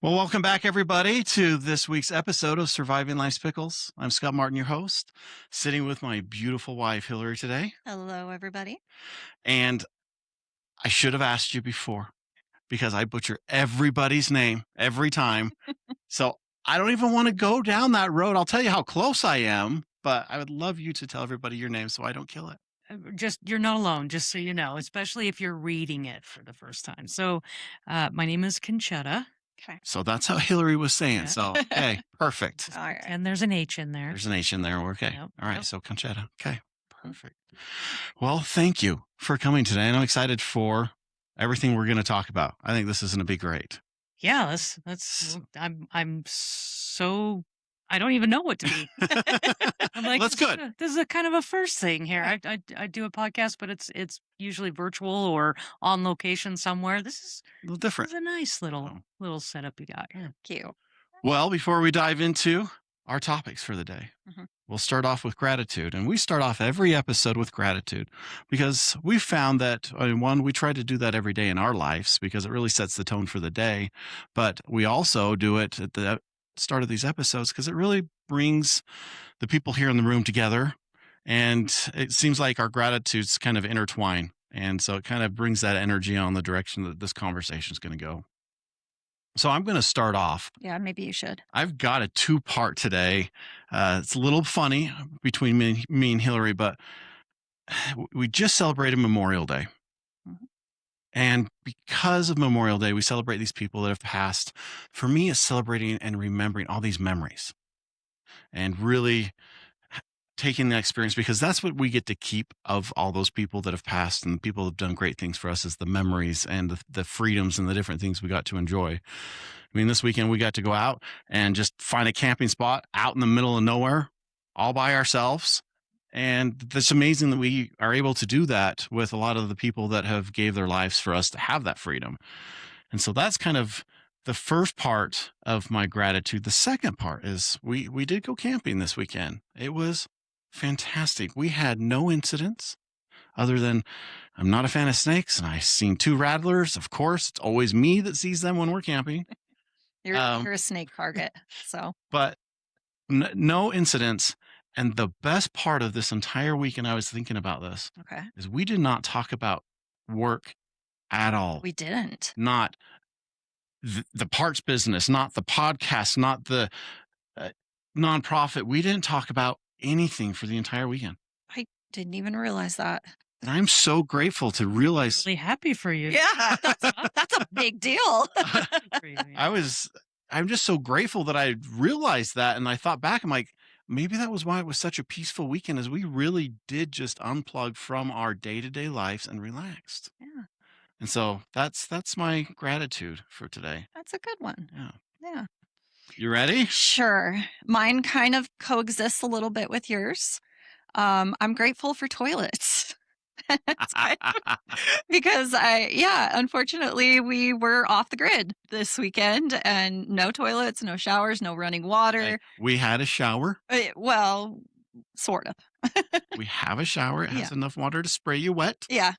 Well, welcome back, everybody, to this week's episode of Surviving Life's Pickles. I'm Scott Martin, your host, sitting with my beautiful wife, Hillary, today. Hello, everybody. And I should have asked you before because I butcher everybody's name every time. So I don't even want to go down that road. I'll tell you how close I am, but I would love you to tell everybody your name so I don't kill it. Just you're not alone, just so you know, especially if you're reading it for the first time. So, my name is Conchetta. Okay. So that's how Hillary was saying. Yeah. So, okay, perfect. All right. And there's an H in there. There's an H in there. Okay. Yep, All right. yep. So Conchetta. Okay. Perfect. Well, thank you for coming today. And I'm excited for everything we're going to talk about. I think this is going to be great. Yeah, that's I'm so I don't even know what to be. I'm like, That's good. This is a kind of a first thing here. I do a podcast, but it's usually virtual or on location somewhere. This is A little different. a nice little setup you got here. Cute. Well, before we dive into our topics for the day, Mhm. we'll start off with gratitude. And we start off every episode with gratitude because we found that, one, we try to do that every day in our lives because it really sets the tone for the day. But we also do it at the start of these episodes because it really brings the people here in the room together. And it seems like our gratitudes kind of intertwine. And so it kind of brings that energy on the direction that this conversation is going to go. So I'm going to start off. Yeah, maybe you should. I've got a two-part today. It's a little funny between me and Hillary, but we just celebrated Memorial Day. Mhm. And because of Memorial Day, we celebrate these people that have passed. For me, it's celebrating and remembering all these memories and really taking the experience, because that's what we get to keep of all those people that have passed and people that have done great things for us, is the memories and the freedoms and the different things we got to enjoy. I mean, this weekend we got to go out and just find a camping spot out in the middle of nowhere all by ourselves. And it's amazing that we are able to do that with a lot of the people that have gave their lives for us to have that freedom. And so that's kind of the first part of my gratitude. The second part is we did go camping this weekend. It was fantastic. We had no incidents other than I'm not a fan of snakes and I seen two rattlers. Of course, it's always me that sees them when we're camping. You're a snake target. So But no incidents. And the best part of this entire weekend, I was thinking about this, okay. is we did not talk about work at all. We didn't. Not the parts business, not the podcast, not the nonprofit. We didn't talk about anything for the entire weekend. I didn't even realize that. And I'm so grateful to realize. Really happy for you. Yeah, that's a big deal. For you, yeah. I'm just so grateful that I realized that. And I thought back, I'm like, maybe that was why it was such a peaceful weekend, is we really did just unplug from our day-to-day lives and relaxed. Yeah. And so that's my gratitude for today. That's a good one. Yeah. Yeah. You ready? Sure. Mine kind of coexists a little bit with yours. I'm grateful for toilets. Because unfortunately we were off the grid this weekend and no toilets, no showers, no running water. Okay. We had a shower. Well, sort of. We have a shower. It has Yeah. enough water to spray you wet. Yeah.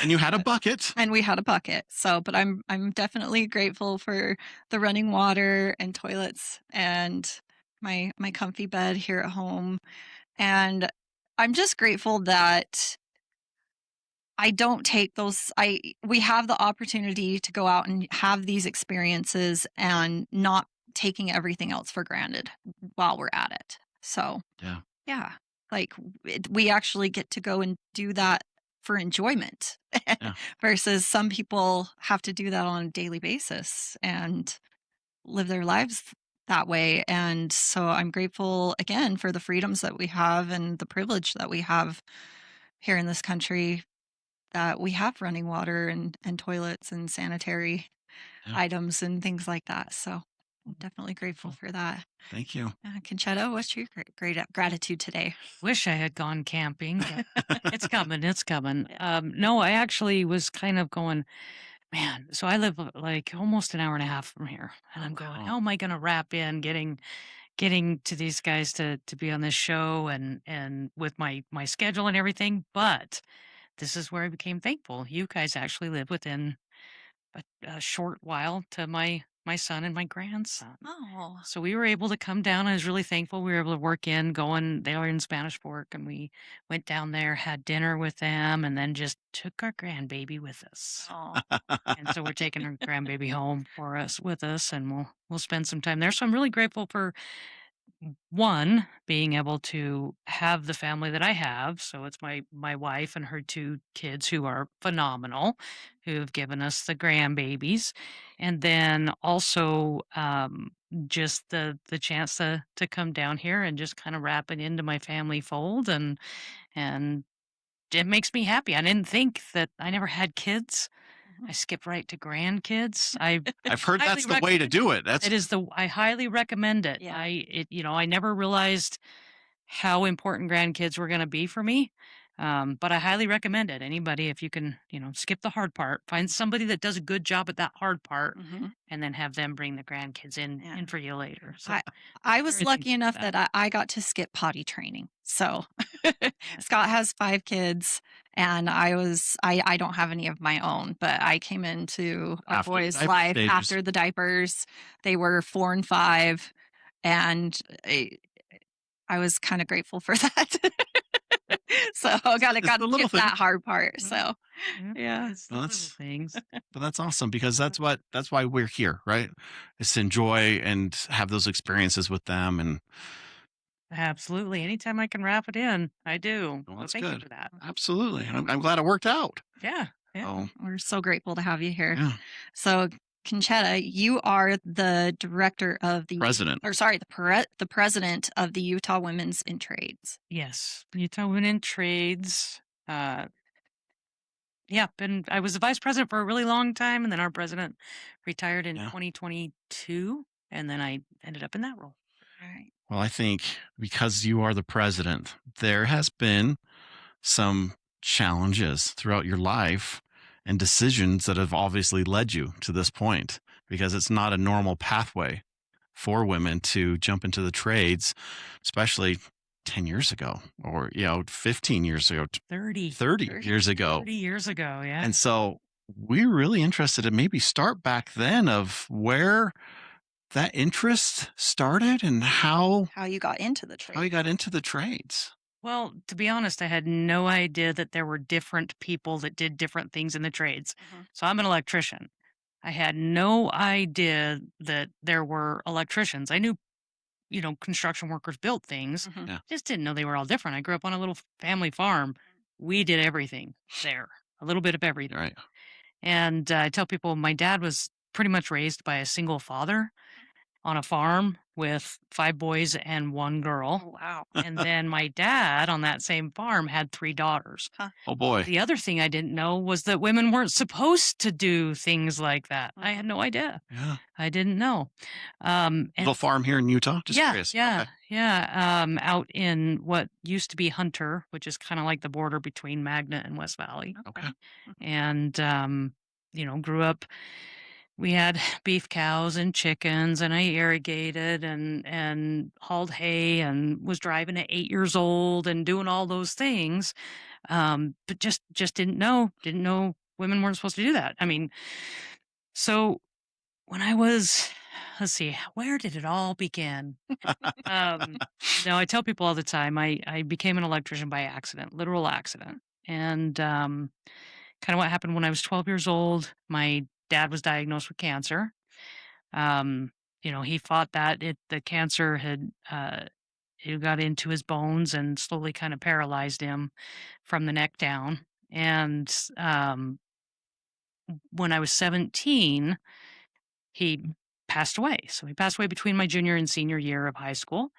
And you had a bucket. And we had a bucket. So, but I'm definitely grateful for the running water and toilets and my comfy bed here at home. And I'm just grateful that I don't take those. We have the opportunity to go out and have these experiences and not taking everything else for granted while we're at it. So, yeah, like we actually get to go and do that for enjoyment versus some people have to do that on a daily basis and live their lives that way. And so I'm grateful again for the freedoms that we have and the privilege that we have here in this country, that we have running water and toilets and sanitary items and things like that. So I'm definitely grateful for that. Thank you. Conchetta, what's your great gratitude today? Wish I had gone camping. But it's coming. It's coming. No, I actually was kind of going, man. So I live like almost an hour and a half from here, and I'm going, how am I going to wrap in getting to these guys to be on this show and with my schedule and everything? But this is where I became thankful. You guys actually live within a short while to my my son and my grandson. Oh. So we were able to come down. I was really thankful we were able to work in, going, they were in Spanish Fork, and we went down there, had dinner with them, and then just took our grandbaby with us. Oh. And so we're taking our grandbaby home for us with us, and we'll spend some time there. So I'm really grateful for one, being able to have the family that I have. So it's my wife and her two kids who are phenomenal, who have given us the grandbabies, and then also just the chance to come down here and just kind of wrap it into my family fold, and it makes me happy. I didn't think that I never had kids. Mhm. I skipped right to grandkids. I I've heard highly that's the way to recommend it. do it. It That's is the I highly recommend it. Yeah. I never realized how important grandkids were gonna be for me, but I highly recommend it. Anybody, if you can, skip the hard part, find somebody that does a good job at that hard part, Mhm. and then have them bring the grandkids Yeah. in for you later. So, I I was very lucky thankful for enough that. that I got to skip potty training. So Yeah. Scott has 5 kids and I don't have any of my own, but I came into our after the boys' diaper life stages. after the diapers. They were 4 and 5 and I was kind of grateful for that. So I It's got the to little skip things. that hard part. Mhm. So Yeah, yeah. it's the Well, little things. that's awesome because that's why we're here, right? Is to enjoy and have those experiences with them, and Absolutely. Anytime I can wrap it in, I do. well, So that's thank you good. for that. Absolutely, and I'm glad it worked out. Yeah. Yeah. Oh, We're so grateful to have you here. yeah, So, Conchetta, you are the director of the, president. or sorry, the president of the Utah Women's in Trades. Yes. Utah Women in Trades. Uh, yeah, I was the vice president for a really long time, and then our president retired in Yeah. 2022, and then I ended up in that role. Right. Well, I think because you are the president, there has been some challenges throughout your life and decisions that have obviously led you to this point because it's not a normal pathway for women to jump into the trades, especially 10 years ago or, 15 years ago, 30, 30 Very years ago. 30 years ago. And Yeah. so we're really interested to maybe start back then of where that interest started and how you got into the how trade. you got into the trades. Well, to be honest, I had no idea that there were different people that did different things in the trades. Mhm, So I'm an electrician. I had no idea that there were electricians. I knew, construction workers built things. mhm. Yeah. Just didn't know they were all different. I grew up on a little family farm. We did everything there, a little bit of everything. Right. And I tell people my dad was pretty much raised by a single father on a farm with 5 boys and 1 Oh, girl. wow. And then my dad on that same farm had 3 daughters. Huh. Oh boy. The other thing I didn't know was that women weren't supposed to do things like that. I had Mhm. no idea. Yeah. I didn't know. And Little farm here in Utah. Just yeah, curious. yeah, Okay. yeah. Out in what used to be Hunter, which is kind of like the border between Magna and West Valley. Okay. Okay. Mhm. And, grew up, we had beef cows and chickens, and I irrigated and hauled hay and was driving at 8 years old and doing all those things. But just didn't know women weren't supposed to do that. I mean, so when I was, let's see, where did it all begin? Um, no, I tell people all the time, I became an electrician by accident, literal accident. And kind of what happened when I was 12 years old, my dad was diagnosed with cancer. Um, he fought that the cancer had it got into his bones and slowly kind of paralyzed him from the neck down. And when I was 17, he passed away. So he passed away between my junior and senior year of high school.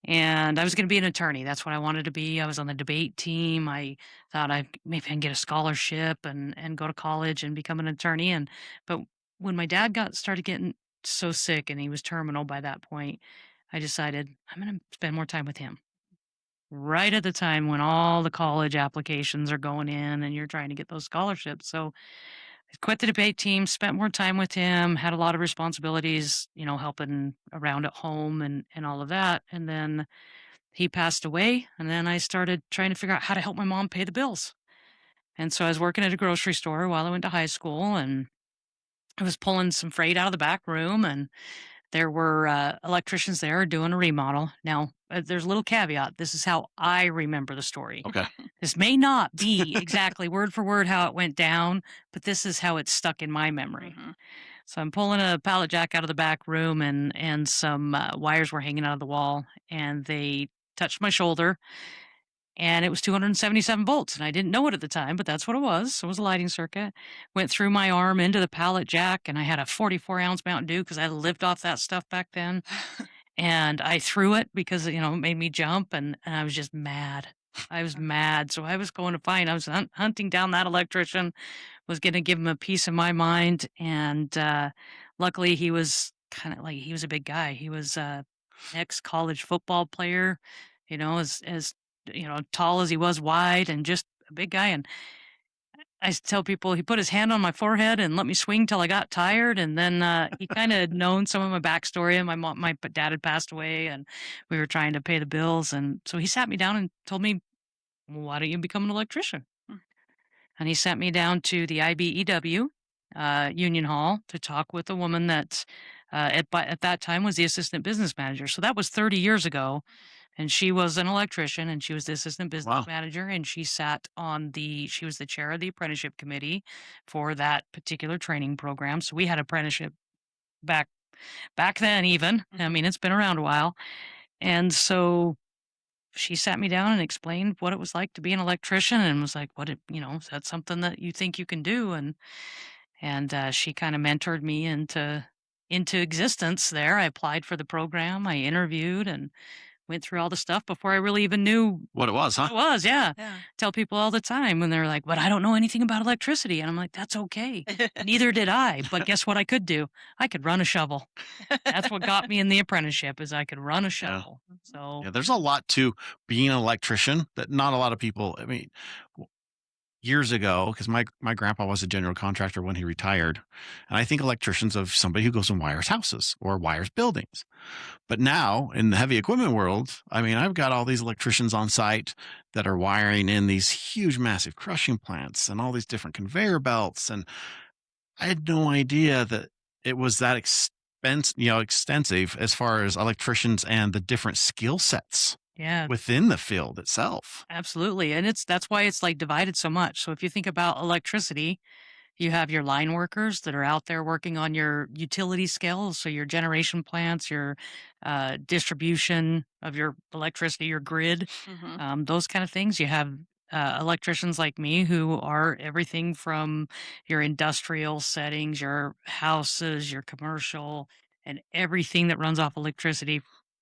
And I was going to be an attorney. That's what I wanted to be. I was on the debate team. I thought I maybe I can get a scholarship and go to college and become an attorney. But when my dad started getting so sick and he was terminal by that point, I decided I'm going to spend more time with him. Right at the time when all the college applications are going in and you're trying to get those scholarships. So I quit the debate team, spent more time with him, had a lot of responsibilities, helping around at home and all of that. And then he passed away, and then I started trying to figure out how to help my mom pay the bills. And so I was working at a grocery store while I went to high school, and I was pulling some freight out of the back room, and there were electricians there doing a remodel. Now, there's a little caveat. This is how I remember the story. Okay. This may not be exactly word for word how it went down, but this is how it's stuck in my memory. Mhm. So I'm pulling a pallet jack out of the back room, and some wires were hanging out of the wall, and they touched my shoulder, and it was 277 volts, and I didn't know it at the time, but that's what it was. So it was a lighting circuit. Went through my arm into the pallet jack, and I had a 44-ounce Mountain Dew because I lived off that stuff back then, and I threw it because it made me jump, and I was just mad. I was mad, so I was going to find. I was hunting down that electrician, was going to give him a piece of my mind, and luckily he was kind of like he was a big guy. He was ex college football player, as tall as he was wide, and just a big guy. And tell people he put his hand on my forehead and let me swing till I got tired. And then he kind of had known some of my backstory. And my dad had passed away, and we were trying to pay the bills. And so he sat me down and told me, "Well, why don't you become an electrician?" Mm. And he sent me down to the IBEW Union Hall to talk with a woman that at that time was the assistant business manager. So that was 30 years ago. And she was an electrician, and she was the assistant business Wow. manager, and she was the chair of the apprenticeship committee for that particular training program. So we had apprenticeship back back then even. I Mhm. mean, it's been around a while. And so she sat me down and explained what it was like to be an electrician, and was like, is that something that you think you can do? And she kind of mentored me into existence there. I applied for the program, I interviewed, and went through all the stuff before I really even knew What it was, huh? what it was. Yeah. Yeah. Tell people all the time when they're like, "But I don't know anything about electricity." And I'm like, "That's okay. Neither did I. But guess what I could do? I could run a shovel." That's what got me in the apprenticeship, is I could run a Yeah. shovel. So Yeah. There's a lot to being an electrician that not a lot of people, I mean, years ago, because my grandpa was a general contractor when he retired. And I think electricians of somebody who goes and wires houses or wires buildings. But now in the heavy equipment world, I mean, I've got all these electricians on site that are wiring in these huge, massive crushing plants and all these different conveyor belts. And I had no idea that it was that extensive as far as electricians and the different skill sets yeah, within the field itself. absolutely. And that's why it's like divided so much. So if you think about electricity, you have your line workers that are out there working on your utility scales, so your generation plants, your distribution of your electricity, your grid, Mhm. those kind of things. You have electricians like me who are everything from your industrial settings, your houses, your commercial, and everything that runs off electricity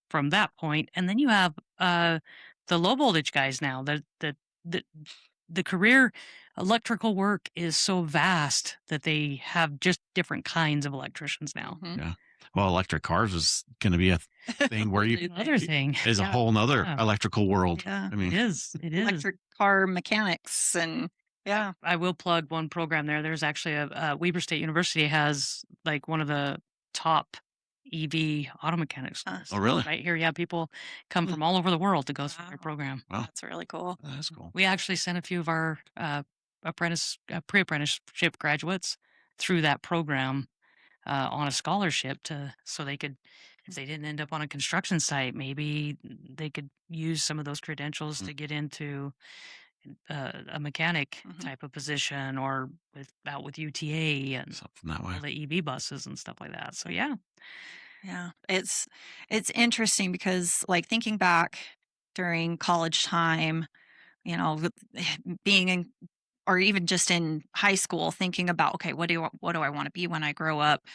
from that point. And then you have the low voltage guys now. The the career electrical work is so vast that they have just different kinds of electricians now. Mhm. Yeah. Well, electric cars is going to be a thing where Whole you new Another thing. thing. is a Yeah. whole nother Yeah, electrical world. Yeah. I it mean, is. It is. Electric car mechanics and yeah. I will plug one program there. There's actually Weber State University has like one of the top EV auto mechanic Huh. oh, schools really? right here. Yeah, people come Mm. from all over the world to go through their Wow. program. Wow. That's really cool. That's cool. We actually sent a few of our pre-apprenticeship graduates through that program on a scholarship so they could, if they didn't end up on a construction site, maybe they could use some of those credentials Mm, to get into a mechanic Mhm. type of position, or with UTA and something that way. all the EV buses and stuff like that. So yeah, Yeah. It's interesting because like thinking back during college time, being in or even just in high school thinking about okay, what do I want to be when I grow up?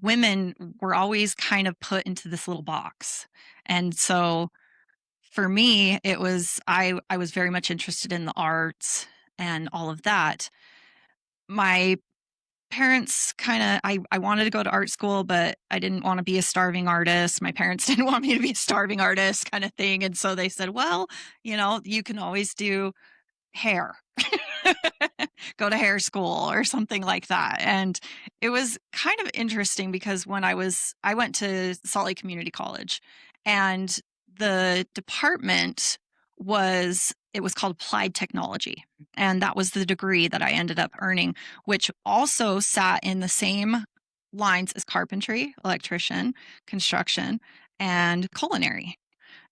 Women were always kind of put into this little box. And so for me, it was I was very much interested in the arts and all of that. My parents kinda I wanted to go to art school, but I didn't wanna be a starving artist. My parents didn't want me to be a starving artist kinda thing, and so they said, "Well, you can always do hair. Go to hair school or something like that." And it was kind of interesting because I went to Salt Lake Community College, and the department was it was called applied technology. And that was the degree that I ended up earning, which also sat in the same lines as carpentry, electrician, construction, and culinary.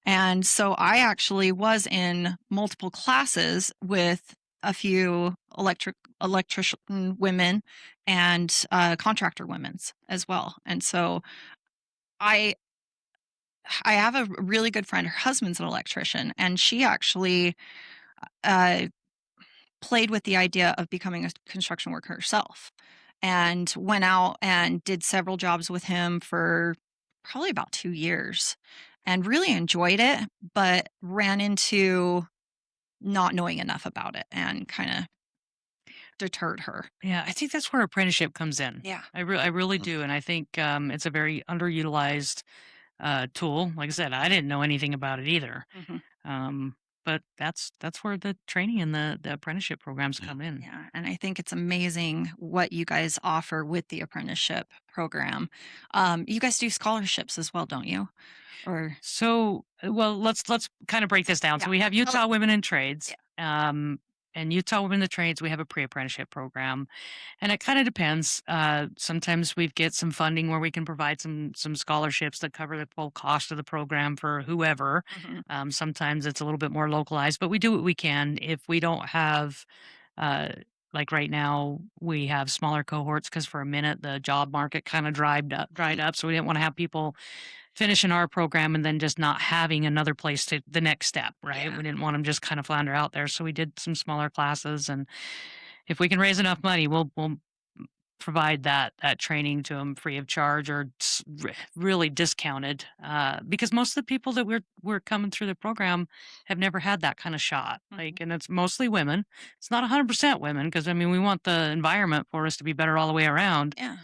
And so I actually was in multiple classes with a few electrician women and contractor women's as well. And so I I have a really good friend. Her husband's an electrician, and she actually uh, played with the idea of becoming a construction worker herself, and went out and did several jobs with him for probably about 2 years, and really enjoyed it, but ran into not knowing enough about it and kind of deterred her. Yeah, I think that's where apprenticeship comes in. Yeah. I really Mm. do, and I think it's a very underutilized tool. Like I said, I didn't know anything about it either. Mhm. Um, but that's where the training and the apprenticeship programs Yeah. come in. Yeah, and I think it's amazing what you guys offer with the apprenticeship program. You guys do scholarships as well, don't you? Or So, well, let's kind of break this down. yeah, So we have tell us. Utah Women in Yeah. Trades, and Utah Women in the Trades. We have a pre-apprenticeship program, and it kind of depends. Sometimes we get some funding where we can provide some scholarships that cover the full cost of the program for whoever. Mhm. Sometimes it's a little bit more localized, but we do what we can. If we don't have, uh, like right now, we have smaller cohorts because for a minute the job market kind of dried up. So we didn't want to have people finishing our program and then just not having another place to the next step, right? Yeah. We didn't want them just kind of flounder out there. So we did some smaller classes, and if we can raise enough money, we'll provide that training to them free of charge or really discounted, because most of the people that we're coming through the program have never had that kind of shot, Mhm. like, and it's mostly women. It's not 100% women because I mean we want the environment for us to be better all the way around, Yeah.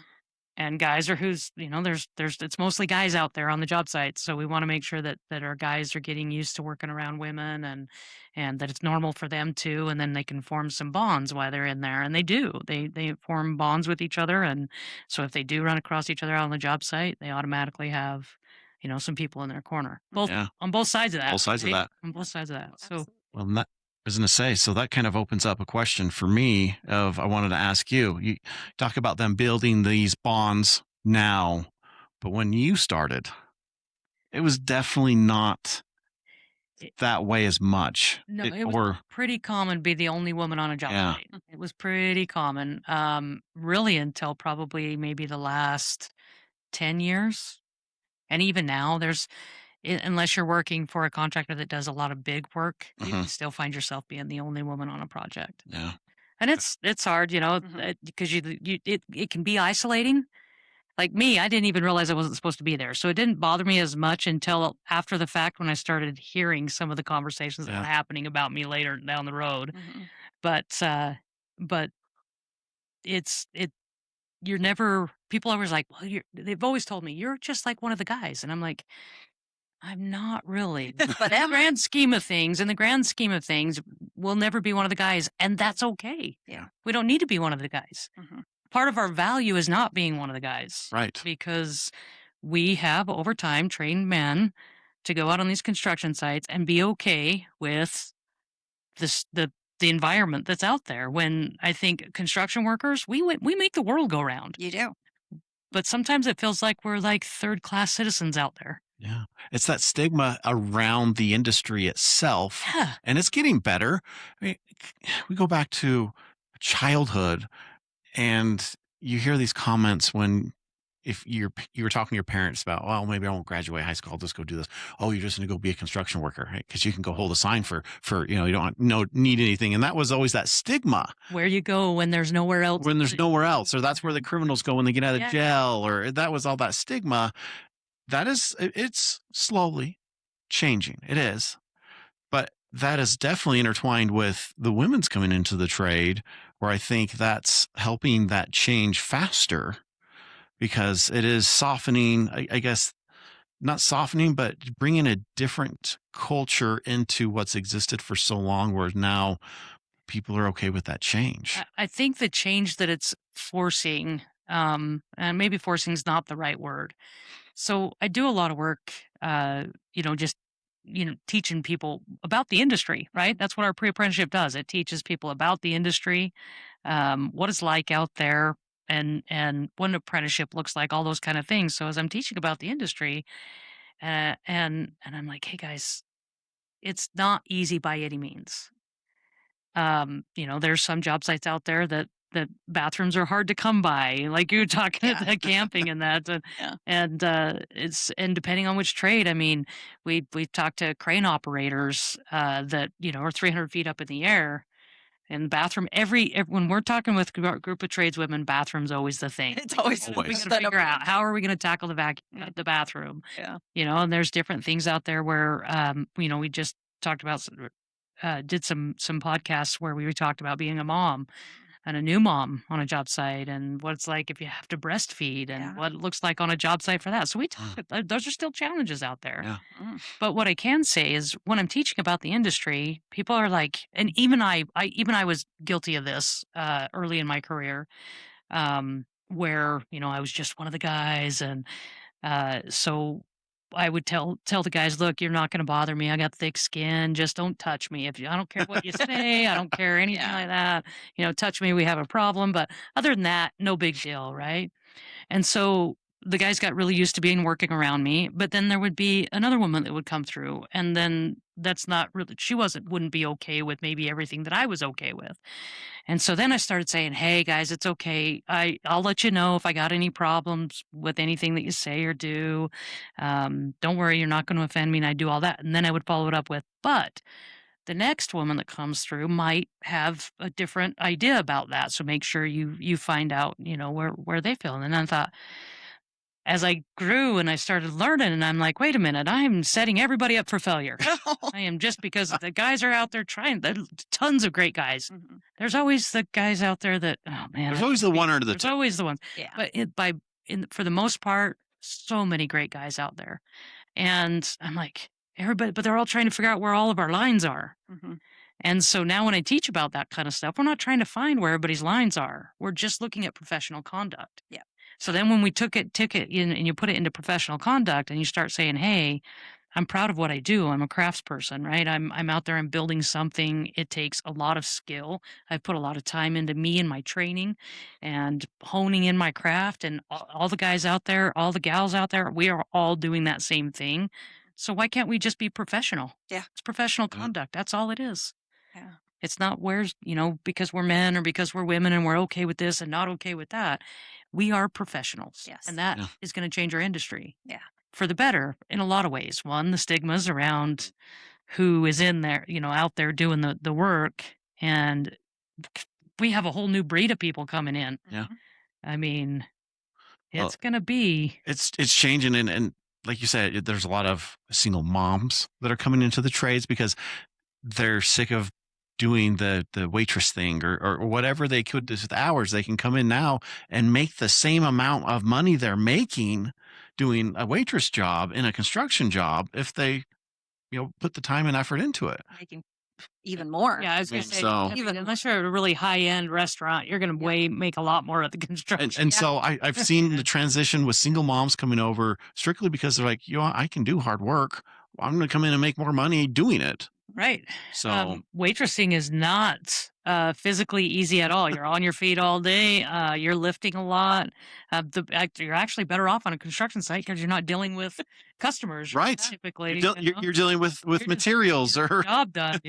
and guys are who's there's it's mostly guys out there on the job site, so we want to make sure that our guys are getting used to working around women, and that it's normal for them too, and then they can form some bonds while they're in there, and they form bonds with each other, and so if they do run across each other out on the job site, they automatically have some people in their corner, both Yeah. on both sides of that, Both sides of right? that. On both Yep. sides of that. So Absolutely. Well, that I was going to say, so that kind of opens up a question for me of I wanted to ask you. You talk about them building these bonds now, but when you started, it was definitely not it, that way as much. no, It it was or pretty common to be the only woman on a job yeah. site. It was pretty common, really until probably maybe the last 10 years. And even now, unless you're working for a contractor that does a lot of big work, you Mhm. can still find yourself being the only woman on a project. Yeah. And it's hard, Mhm. because it can be isolating. Like me, I didn't even realize I wasn't supposed to be there. So it didn't bother me as much until after the fact when I started hearing some of the conversations that were Yeah. happening about me later down the road. Mhm. But but it you're never people are always like, well, they've always told me you're just like one of the guys. And I'm like, I'm not really. But In the am I? grand scheme of things, we'll never be one of the guys. And that's okay. Yeah. We don't need to be one of the guys. Mhm. Part of our value is not being one of the guys Right. because we have over time trained men to go out on these construction sites and be okay with this the environment that's out there. When I think construction workers, we make the world go round, You do. but sometimes it feels like we're like third class citizens out there. Yeah. It's that stigma around the industry itself, Yeah. and it's getting better. I mean, we go back to childhood and you hear these comments when if you were talking to your parents about, well, maybe I won't graduate high school, I'll just go do this. Oh, you're just going to go be a construction worker, right? Because you can go hold a sign for you don't no need anything, and that was always that stigma Where you go when there's nowhere else. when there's nowhere else, or that's where the criminals go when they get out of Yeah. jail, or that was all that stigma. It's slowly changing. It is, but that is definitely intertwined with the women's coming into the trade, where I think that's helping that change faster because it is softening, I guess, not softening, but bringing a different culture into what's existed for so long, where now people are okay with that change. I think the change that it's forcing, and maybe forcing is not the right word. So I do a lot of work, just teaching people about the industry, right? That's what our pre-apprenticeship does. It teaches people about the industry, what it's like out there, and what an apprenticeship looks like, all those kind of things. So as I'm teaching about the industry, and I'm like, hey guys, it's not easy by any means. There's some job sites out there that bathrooms are hard to come by, like you were talking at Yeah. the camping and that, Yeah. and depending on which trade, I mean, we talked to crane operators that are 300 feet up in the air, and bathroom when we're talking with a group of tradeswomen, bathroom's always the thing. It's Like, always we Always. got to the figure number out one. how are we going to tackle Mm. the bathroom, Yeah. and there's different things out there where we just talked about did some podcasts where we talked about being a mom and a new mom on a job site and what it's like if you have to breastfeed and Yeah. what it looks like on a job site for that. So we talk, Mm, those are still challenges out there. yeah. Mm. But what I can say is when I'm teaching about the industry, people are like, and even I was guilty of this early in my career, where I was just one of the guys, and so I would tell the guys, "Look, you're not gonna bother me. I got thick skin. Just don't touch me. I don't care what you say. I don't care anything Yeah. like that. Touch me, we have a problem. But other than that, no big deal, right?" And so the guys got really used to being working around me. But then there would be another woman that would come through, and then that's not really she wouldn't be okay with maybe everything that I was okay with. And so then I started saying, "Hey guys, it's okay. I'll let you know if I got any problems with anything that you say or do. Don't worry, you're not going to offend me." And I do all that, and then I would follow it up with, "But the next woman that comes through might have a different idea about that. So make sure you find out, where they feel." And then I thought, as I grew and I started learning, and I'm like, wait a minute, I'm setting everybody up for failure. I am just because the guys are out there trying. There's tons of great guys. Mhm. There's always the guys out there that, oh man, There's I always can't the one be. or the There's two. always the ones, Yeah. but for the most part, so many great guys out there, and I'm like everybody, but they're all trying to figure out where all of our lines are. Mhm. And so now when I teach about that kind of stuff, we're not trying to find where everybody's lines are. We're just looking at professional conduct. Yeah. So then when we took it in and you put it into professional conduct and you start saying, "Hey, I'm proud of what I do. I'm a craftsperson, right? I'm out there, I'm building something. It takes a lot of skill. I've put a lot of time into me and my training and honing in my craft, and all the guys out there, all the gals out there, we are all doing that same thing. So why can't we just be professional? Yeah. It's professional Yeah. conduct. That's all it is. Yeah. It's not because we're men or because we're women and we're okay with this and not okay with that. We are professionals. Yes. And that Yeah. is going to change our industry Yeah. for the better in a lot of ways. One, the stigmas around who is in there, out there doing the work. And we have a whole new breed of people coming in. Yeah. Mhm. I mean, Well, it's going to be, it's changing, and like you said, there's a lot of single moms that are coming into the trades because they're sick of doing the waitress thing or whatever they could do with hours. They can come in now and make the same amount of money they're making doing a waitress job in a construction job if they put the time and effort into it. Making even more. yeah, I was I going to mean, say, so Even unless you're at a really high end restaurant, you're going to Yeah. make a lot more at the and construction. and Yeah. so I've seen the transition with single moms coming over strictly because they're like, I can do hard work. I'm going to come in and make more money doing it. Right. So Waitressing is not physically easy at all. You're on your feet all day. You're lifting a lot. You're actually better off on a construction site because you're not dealing with customers right, typically. you're dealing with You're just materials getting or the job done.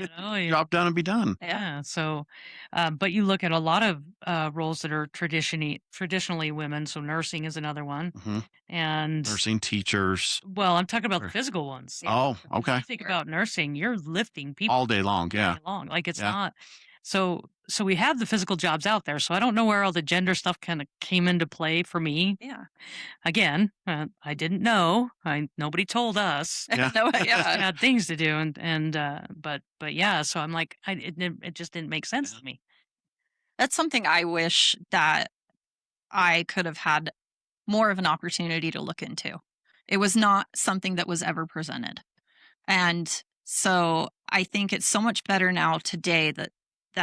job done and be done. Yeah. Yeah. So, but you look at a lot of roles that are traditionally women. So nursing is another one, Hmm. and Nursing teachers. well, I'm talking about the Or- physical ones. Yeah. Oh, If you okay. think about nursing, you're lifting people All day long. all Yeah. day long. Like it's Yeah. not so we have the physical jobs out there. So I don't know where all the gender stuff kind of came into play for me. Yeah. Again, I didn't know. Nobody told us. Yeah. No, I yeah. had things to do, and but yeah. So I'm like, it just didn't make sense Yeah. to me. That's something I wish that I could have had more of an opportunity to look into. It was not something that was ever presented. And so I think it's so much better now today that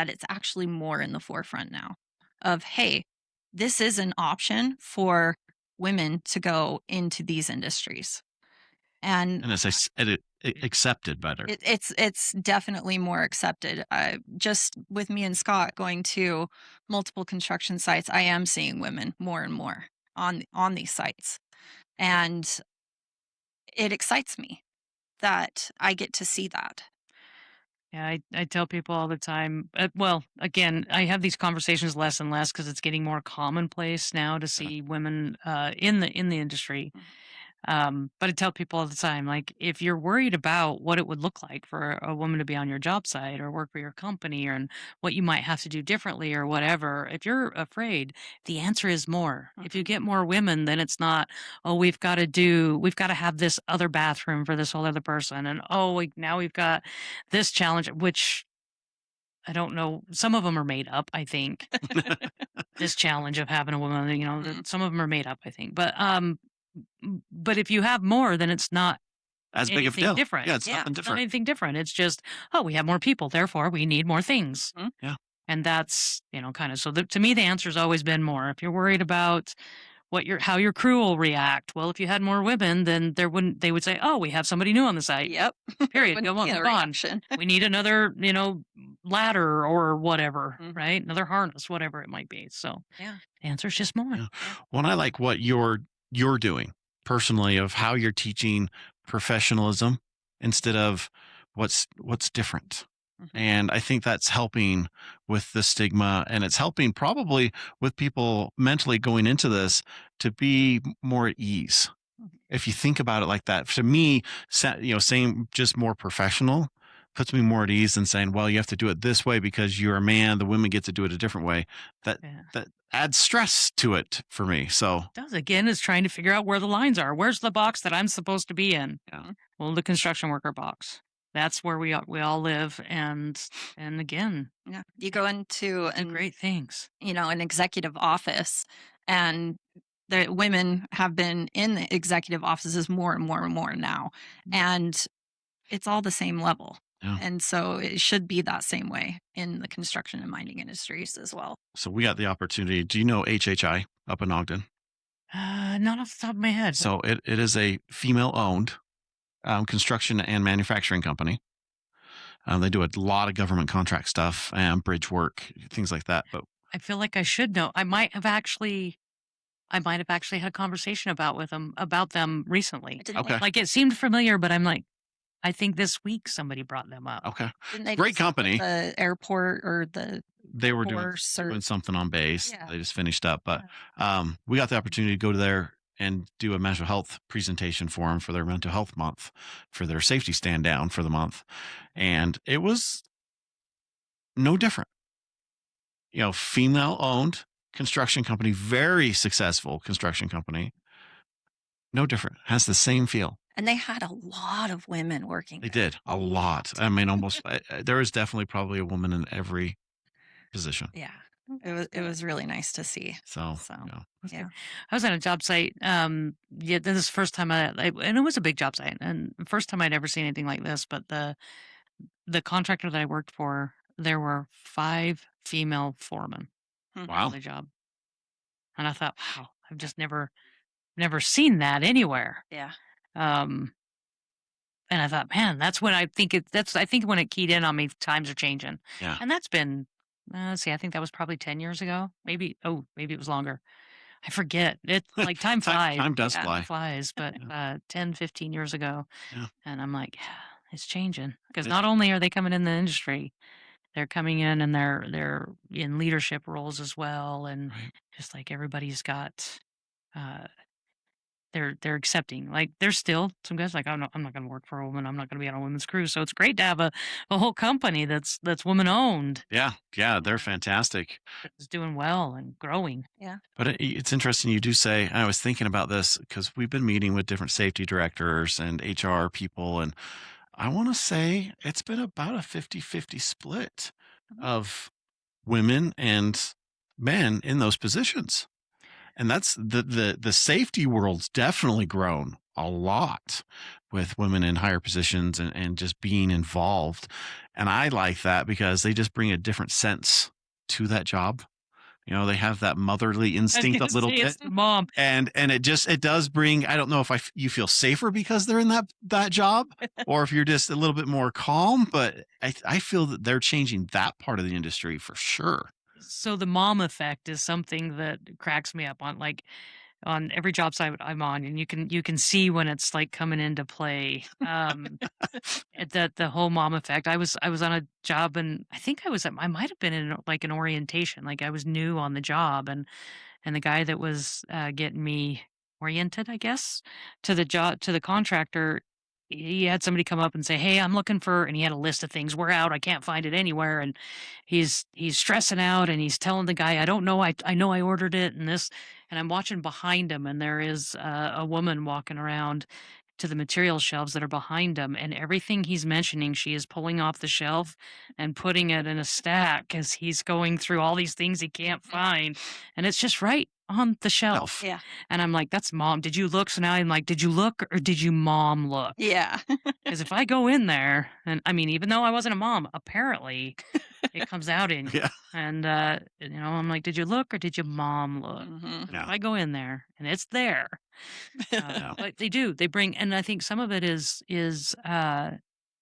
it's actually more in the forefront now of, hey, this is an option for women to go into these industries. And And as I said, accepted better. It's definitely more accepted. Just with me and Scott going to multiple construction sites, I am seeing women more and more on these sites, and it excites me that I get to see that. Yeah, I tell people all the time. Well, again, I have these conversations less and less because it's getting more commonplace now to Yeah. see women in the industry. Mhm. But I tell people all the time, like, if you're worried about what it would look like for a woman to be on your job site or work for your company, and what you might have to do differently or whatever, if you're afraid, the answer is more. If you Mhm. get more women, then it's not, oh, we've got to have this other bathroom for this whole other person. And oh, now we've got this challenge, which I don't know. Some of them are made up, I think. This challenge of having a woman, Mhm. some of them are made up, I think. But if you have more, then it's not As big of a anything deal. different. Yeah, it's Yeah. nothing It's not different. anything different. It's just, oh, we have more people, therefore we need more things. Mhm. Yeah. And that's, kind of, so to me, the answer's always been more. If you're worried about how your crew will react, well, if you had more women, then they would say, oh, we have somebody new on the site. Yep. It Period. wouldn't Go be on, a gone. reaction. We need another, ladder or whatever, Mhm. right? Another harness, whatever it might be. So Yeah. the answer's just more. Yeah. Yeah. Well, and I like what you're doing personally of how you're teaching professionalism instead of what's different. Mhm. And I think that's helping with the stigma, and it's helping probably with people mentally going into this to be more at ease. Mhm. If you think about it like that, to me, saying just more professional puts me more at ease than saying, well, you have to do it this way because you're a man, the women get to do it a different way. That Yeah. that adds stress to it for me. So Does again is trying to figure out where the lines are. Where's the box that I'm supposed to be in? yeah. Mhm. Well, the construction worker box. That's where we all live, and again, Yeah. You go into do great things. an executive office, and the women have been in the executive offices more and more and more now, and it's all the same level. Yeah. And so it should be that same way in the construction and mining industries as well. So we got the opportunity. Do you know HHI up in Ogden? Not off the top of my head. So it is a female owned construction and manufacturing company. They do a lot of government contract stuff and bridge work, things like that. But I feel like I should know. I might have actually had a conversation about them recently. Didn't they okay, Like it seemed familiar, but I'm like, I think this week somebody brought them up. okay, didn't they great just open company. the airport or the They were course or doing something on base. yeah. They just finished up, but Yeah. we got the opportunity to go to there and do a mental health presentation for them for their mental health month, for their safety stand down for the month, and it was no different. Female owned construction company, very successful construction company, no different. Has the same feel. And they had a lot of women working They there. did a lot. I mean, almost. There is definitely probably a woman in every position. Yeah. It was really nice to see. So, So, Okay. yeah. I was on a job site. Yeah, this is the first time and it was a big job site, and the first time I'd ever seen anything like this. But the contractor that I worked for, there were 5 female foremen Hmm. on wow. the job, and I thought, wow, I've just never seen that anywhere. Yeah. Um, and I thought, man, that's when I think I think when it keyed in on me, times are changing, Yeah. and that's been. Let's see, I think that was probably 10 years ago. Maybe it was longer. I forget. It like time flies. Time does Yeah. fly. Flies, but Yeah. 10, 15 years ago. Yeah. And I'm like, yeah, it's changing. Because It's not only are they coming in the industry, they're coming in and they're in leadership roles as well. And right. just like everybody's got uh they're accepting. Like there's still some guys like, I'm not gonna work for a woman, I'm not gonna be on a women's crew. So it's great to have a whole company that's woman owned, Yeah. Yeah. They're fantastic. that's doing well and growing. Yeah. But it's interesting you do say, and I was thinking about this because we've been meeting with different safety directors and HR people, and I want to say it's been about a 50-50 split Mhm. of women and men in those positions. And that's the safety world's definitely grown a lot with women in higher positions and just being involved. And I like that because they just bring a different sense to that job. They have that motherly I was instinct a gonna little say it's bit. the mom. And it does bring, I don't know if you feel safer because they're in that job, or if you're just a little bit more calm, but I feel that they're changing that part of the industry for sure. So the mom effect is something that cracks me up on, like, on every job site I'm on, and you can see when it's, like, coming into play, the whole mom effect. I was on a job, and I think I might have been in, like, an orientation, like, I was new on the job, and the guy that was getting me oriented, I guess, to the contractor, he had somebody come up and say, "Hey, I'm looking for," and he had a list of things. We're out. I can't find it anywhere, and he's stressing out, and he's telling the guy, "I don't know. I know I ordered it," and this, and I'm watching behind him, and there is a woman walking around to the material shelves that are behind him, and everything he's mentioning, she is pulling off the shelf and putting it in a stack as he's going through all these things he can't find, and it's just right on the shelf. Elf. Yeah. And I'm like, "That's mom. Did you look?" So now I'm like, "Did you look or did you mom look?" Yeah. Because if I go in there, and I mean, even though I wasn't a mom, apparently it comes out in you. Yeah. And, I'm like, "Did you look or did you mom look?" Mhm. 'Cause if Yeah. I go in there and it's there, Yeah. but they do, they bring, and I think some of it is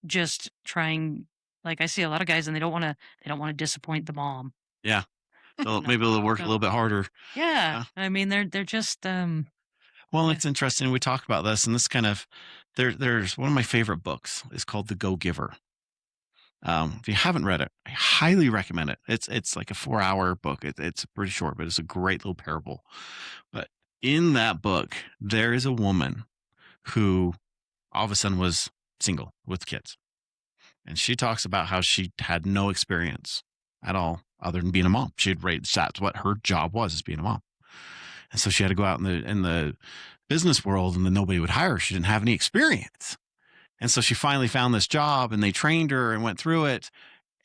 just trying, like, I see a lot of guys and they don't wanna disappoint the mom. Yeah. So No. maybe they'll work a So little bit harder. yeah, Yeah. I mean, they're just, Well, yeah. it's interesting. We talk about this, and this kind of there's one of my favorite books is called The Go Giver. If you haven't read it, I highly recommend it. It's like a 4-hour book. It's pretty short, but it's a great little parable. But in that book, there is a woman who all of a sudden was single with kids, and she talks about how she had no experience at all other than being a mom. She had raised, that's what her job was, is being a mom, and so she had to go out in the business world, and then nobody would hire her. She didn't have any experience, and so she finally found this job, and they trained her and went through it,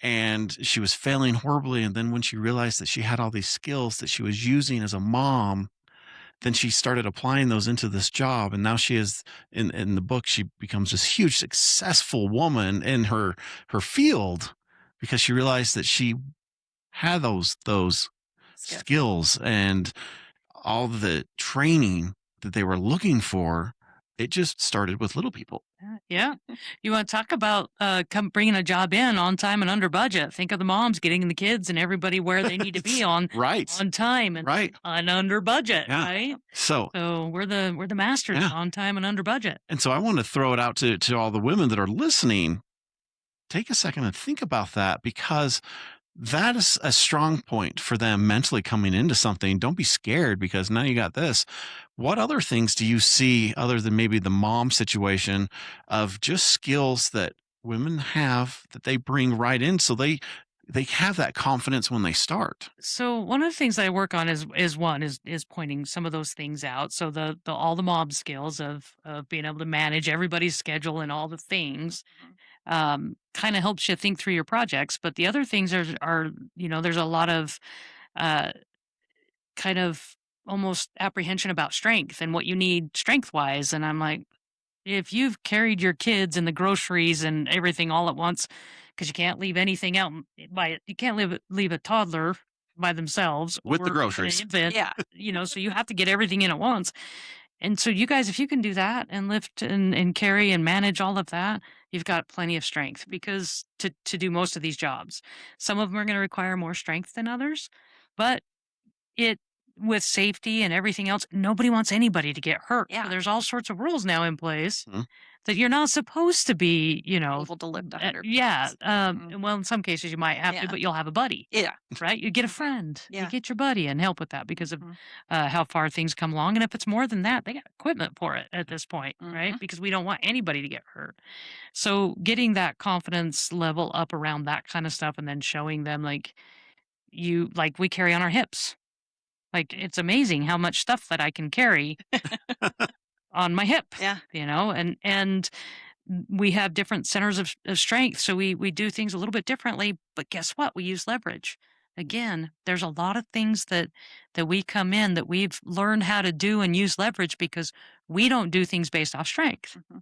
and she was failing horribly. And then when she realized that she had all these skills that she was using as a mom, then she started applying those into this job. And now she is in the book, she becomes this huge successful woman in her field because she realized that she had those Skip. skills and all the training that they were looking for. It just started with little people. Yeah. You want to talk about come bringing a job in on time and under budget? Think of the moms getting the kids and everybody where they need to be Right. on time Right. and under budget, Yeah. right? So So we're the masters yeah. on time and under budget. And so I want to throw it out to all the women that are listening. Take a second and think about that, because that is a strong point for them mentally coming into something. Don't be scared because now you got this. What other things do you see other than maybe the mom situation of just skills that women have that they bring right in, so they have that confidence when they start? So one of the things that I work on is pointing some of those things out. So the all the mob skills of being able to manage everybody's schedule and all the things, Mhm. kind of helps you think through your projects. But the other things are there's a lot of uh, kind of almost apprehension about strength and what you need strength wise. And I'm like, if you've carried your kids and the groceries and everything all at once, because you can't leave anything out you can't leave a toddler by themselves With the or even an groceries. infant, Yeah. so you have to get everything in at once. And so you guys, if you can do that and lift and carry and manage all of that, you've got plenty of strength because to do most of these jobs. Some of them are going to require more strength than others, but it with safety and everything else, nobody wants anybody to get hurt. So Yeah. there's all sorts of rules now in place Mhm. that you're not supposed to be, Able to lift 100 yeah. pounds. Mhm. Well, in some cases you might have to, Yeah. but you'll have a buddy, Yeah. right? You get a friend, you Yeah. get your buddy and help with that because of Mhm. how far things come along. And if it's more than that, they got equipment for it at this point, right? Mhm. Because we don't want anybody to get hurt. So getting that confidence level up around that kind of stuff and then showing them like we carry on our hips. Like, it's amazing how much stuff that I can carry on my hip, Yeah. and we have different centers of strength. So we do things a little bit differently, but guess what? We use leverage. Again, there's a lot of things that we come in that we've learned how to do and use leverage because we don't do things based off strength. Mhm.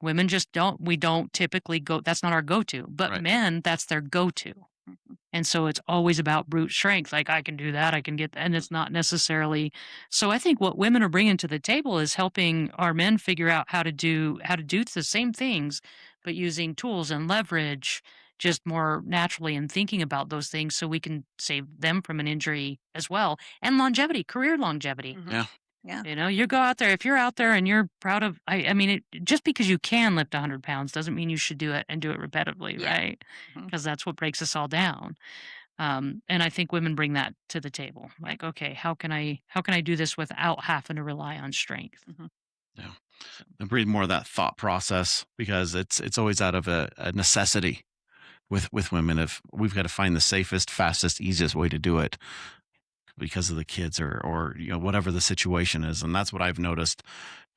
Women just don't. We don't typically go. That's not our go-to. But Right. men, that's their go-to. And so it's always about brute strength. Like I can do that, I can get that. And it's not necessarily. So I think what women are bringing to the table is helping our men figure out how to do the same things, but using tools and leverage just more naturally and thinking about those things so we can save them from an injury as well and longevity, career longevity. Mhm. Yeah. Yeah. You go out there, if you're out there and you're proud of, I mean, just because you can lift 100 pounds doesn't mean you should do it and do it repetitively, Yeah. right? Mhm. Because that's what breaks us all down. And I think women bring that to the table. Yeah. Like, okay, how can I do this without having to rely on strength? Mhm. Yeah. So, And breed more of that thought process because it's always out of a necessity with women. If we've got to find the safest, fastest, easiest way to do it because of the kids or whatever the situation is, and that's what I've noticed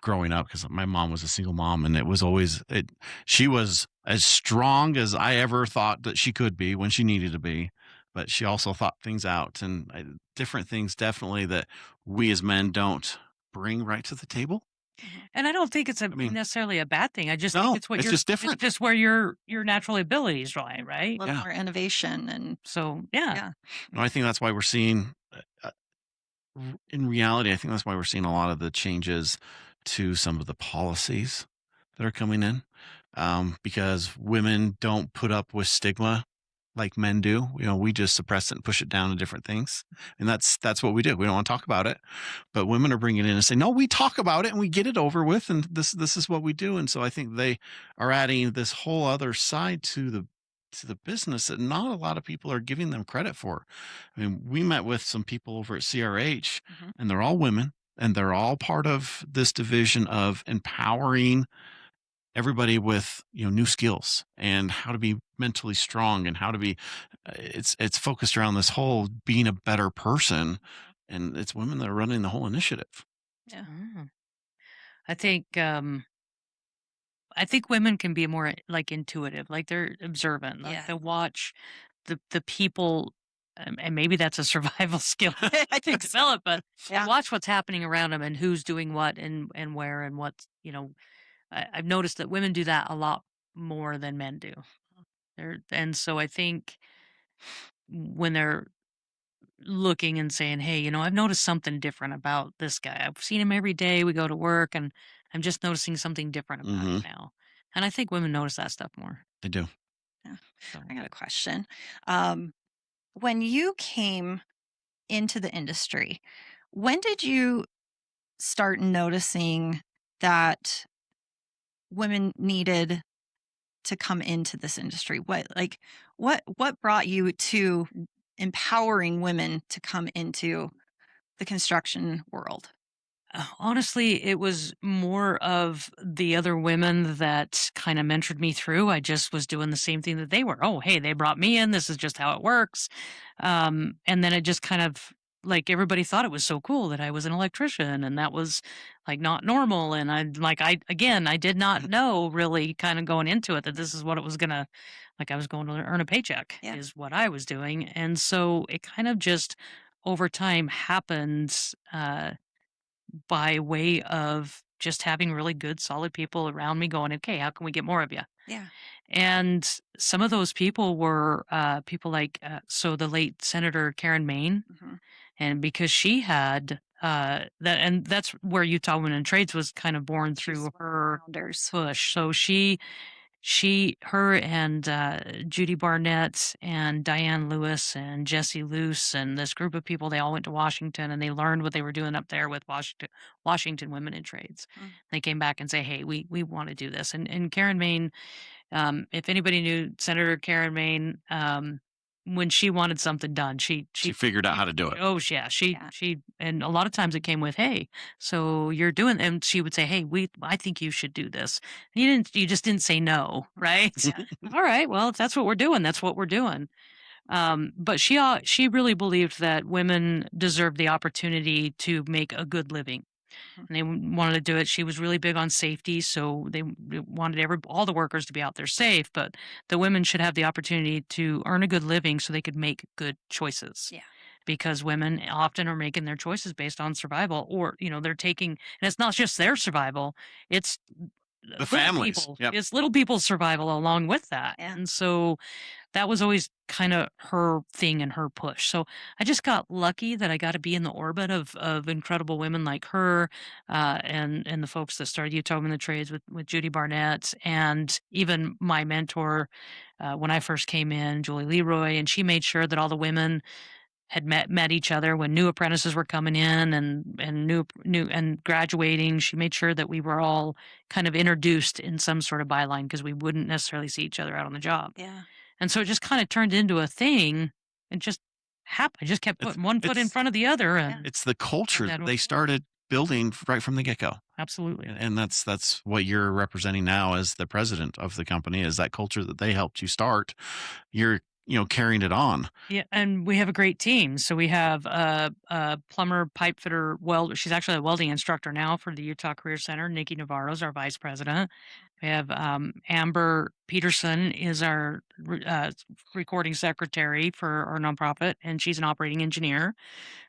growing up because my mom was a single mom, and it was always it. She was as strong as I ever thought that she could be when she needed to be, but she also thought things out and different things definitely that we as men don't bring right to the table. Mhm. and I don't think it's I a mean, necessarily a bad thing. I just think no, it's what it's just it's different. just where your natural abilities lie, A right? little Yeah. more innovation and So yeah. yeah. No, I think that's why we're seeing, in reality, I think that's why we're seeing a lot of the changes to some of the policies that are coming in, because women don't put up with stigma like men do. We just suppress it and push it down to different things, and that's what we do. We don't want to talk about it, but women are bringing it in and saying, "No, we talk about it and we get it over with, and this is what we do." And so I think they are adding this whole other side to the business that not a lot of people are giving them credit for. I mean, we met with some people over at CRH, Mhm. and they're all women, and they're all part of this division of empowering everybody with new skills and how to be mentally strong and how to be it's focused around this whole being a better person, and it's women that are running the whole initiative. Yeah. Mm. I think um I think women can be more like intuitive, like they're observant, like Yeah. they watch the people, and maybe that's a survival skill to excel at, but Yeah. watch what's happening around them and who's doing what and where and what. I've noticed that women do that a lot more than men do. And so I think when they're looking and saying, "Hey, I've noticed something different about this guy. I've seen him every day. We go to work, and I'm just noticing something different about him Hmm. now." And I think women notice that stuff more. They do. Yeah. I So, got a question. Um, when you came into the industry, when did you start noticing that women needed to come into this industry? What brought you to empowering women to come into the construction world? honestly, it was more of the other women that kind of mentored me through. I just was doing the same thing that they were. Oh, hey, they brought me in. This is just how it works. And then it just kind of like everybody thought it was so cool that I was an electrician, and that was like not normal. And I did not know really kind of going into it that this is what it was gonna, like I was going to earn a paycheck Yeah. is what I was doing. And so it kind of just over time happened. By way of just having really good, solid people around me going, okay, how can we get more of you? Yeah. And some of those people were people like, so the late Senator Karen Maine. Mhm. And because she had that, and that's where Utah Women in Trades was kind of born She's through one of the her founders. push. So her and Judy Barnett and Diane Lewis and Jesse Luce and this group of people, they all went to Washington and they learned what they were doing up there with Washington Women in Trades. Mm. They came back and say, "Hey, we want to do this." And Karen Maine, if anybody knew Senator Karen Maine, when she wanted something done, She figured out how to do it. oh yeah, Yeah. and a lot of times it came with, "Hey, so you're doing," and she would say, "Hey, I think you should do this." And you just didn't say no, right? Yeah. All right, well, if that's what we're doing, that's what we're doing. But she really believed that women deserved the opportunity to make a good living, Mhm. and they wanted to do it. She was really big on safety, so they wanted all the workers to be out there safe, but the women should have the opportunity to earn a good living so they could make good choices. Yeah. Because women often are making their choices based on survival, or they're taking, and it's not just their survival; it's The families. Yep. little people's survival along with that. Yeah. And so that was always kind of her thing and her push. So I just got lucky that I got to be in the orbit of incredible women like her, and the folks that started Utah Women in the Trades with Judy Barnett, and even my mentor when I first came in, Julie Leroy, and she made sure that all the women had met each other when new apprentices were coming in and new and graduating. She made sure that we were all kind of introduced in some sort of byline because we wouldn't necessarily see each other out on the job. Yeah. And so it just kind of turned into a thing and just happened. I just kept It's putting one foot in it's front of the other Yeah. and it's the culture that that was they started building right from the get-go. absolutely. And that's what you're representing now as the president of the company, is that culture that they helped you start. You're, carrying it on. Yeah, and we have a great team. So we have a plumber, pipe fitter, welder. She's actually a welding instructor now for the Utah Career Center. Nikki Navarro is our vice president. We have Amber Peterson is our recording secretary for our nonprofit, and she's an operating engineer,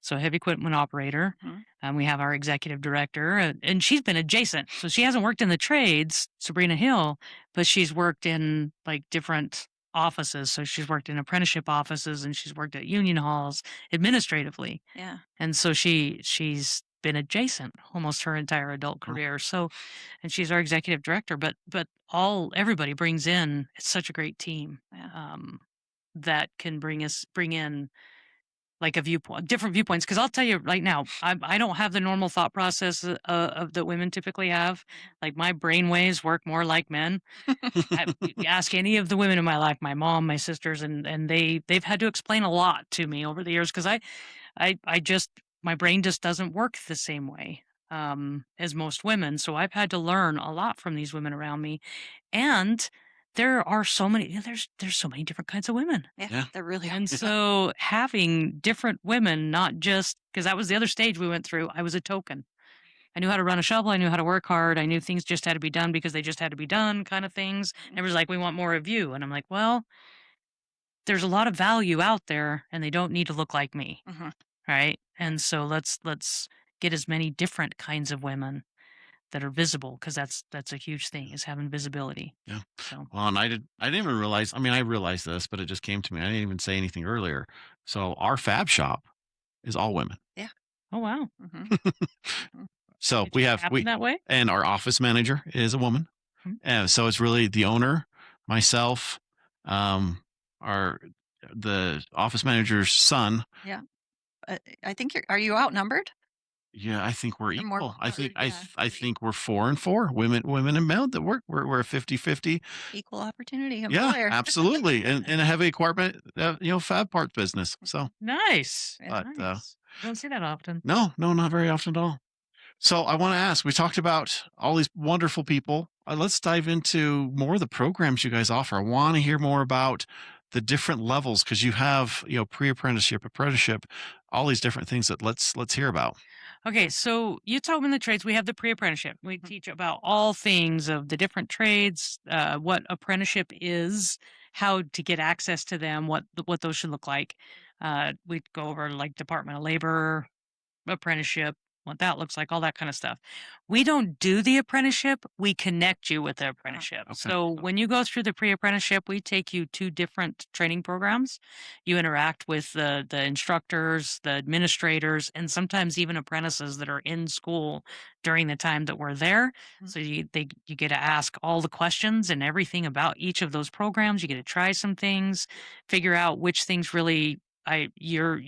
so heavy equipment operator. Mhm. We have our executive director, and she's been adjacent. So she hasn't worked in the trades, Sabrina Hill, but she's worked in like different offices. So she's worked in apprenticeship offices and she's worked at union halls administratively. Yeah. And so she's been adjacent almost her entire adult Oh, career. So and she's our executive director, but all everybody brings in it's such a great team. Yeah. That can bring in like a viewpoint, different viewpoints. Because I'll tell you right now, I don't have the normal thought process of that women typically have. Like my brain waves work more like men. You ask any of the women in my life, my mom, my sisters, and they've had to explain a lot to me over the years because I just my brain just doesn't work the same way as most women. So I've had to learn a lot from these women around me, and there are so many. There's so many different kinds of women. Yeah. yeah. There really are. And so having different women, not just because that was the other stage we went through, I was a token. I knew how to run a shovel. I knew how to work hard. I knew things just had to be done because they just had to be done, kind of things. And everyone's like, we want more of you. And I'm like, well, there's a lot of value out there and they don't need to look like me. Mhm. Right. And so let's get as many different kinds of women that are visible because that's a huge thing is having visibility. Yeah. So Well, and I didn't even realize, I mean, I realized this, but it just came to me. I didn't even say anything earlier. So our fab shop is all women. Yeah. oh wow. Mhm. Mhm. So It just happened that way? and our office manager is a woman. Hmm. And so it's really the owner, myself, um, our the office manager's son. Yeah. I think are you outnumbered? Yeah, I think we're Or more equal. I think yeah. I think we're 4 and 4, women and men that work. We're a 50-50. Equal opportunity Yeah, employer. absolutely. And a heavy equipment, fab parts business. So, Nice. Yeah. but Nice. You don't see that often. no, no, not very often at all. So I want to ask, we talked about all these wonderful people. Let's dive into more of the programs you guys offer. I want to hear more about the different levels because you have, pre-apprenticeship, apprenticeship, all these different things that let's hear about. Okay, so Utah Women in the Trades, we have the pre-apprenticeship. We teach about all things of the different trades, what apprenticeship is, how to get access to them, what those should look like. We go over like Department of Labor, apprenticeship, what that looks like, all that kind of stuff. We don't do the apprenticeship, we connect you with the apprenticeship. Okay. So when you go through the pre-apprenticeship, we take you to different training programs. You interact with the instructors, the administrators, and sometimes even apprentices that are in school during the time that we're there. Mhm. So you get to ask all the questions and everything about each of those programs. You get to try some things, figure out which things really you're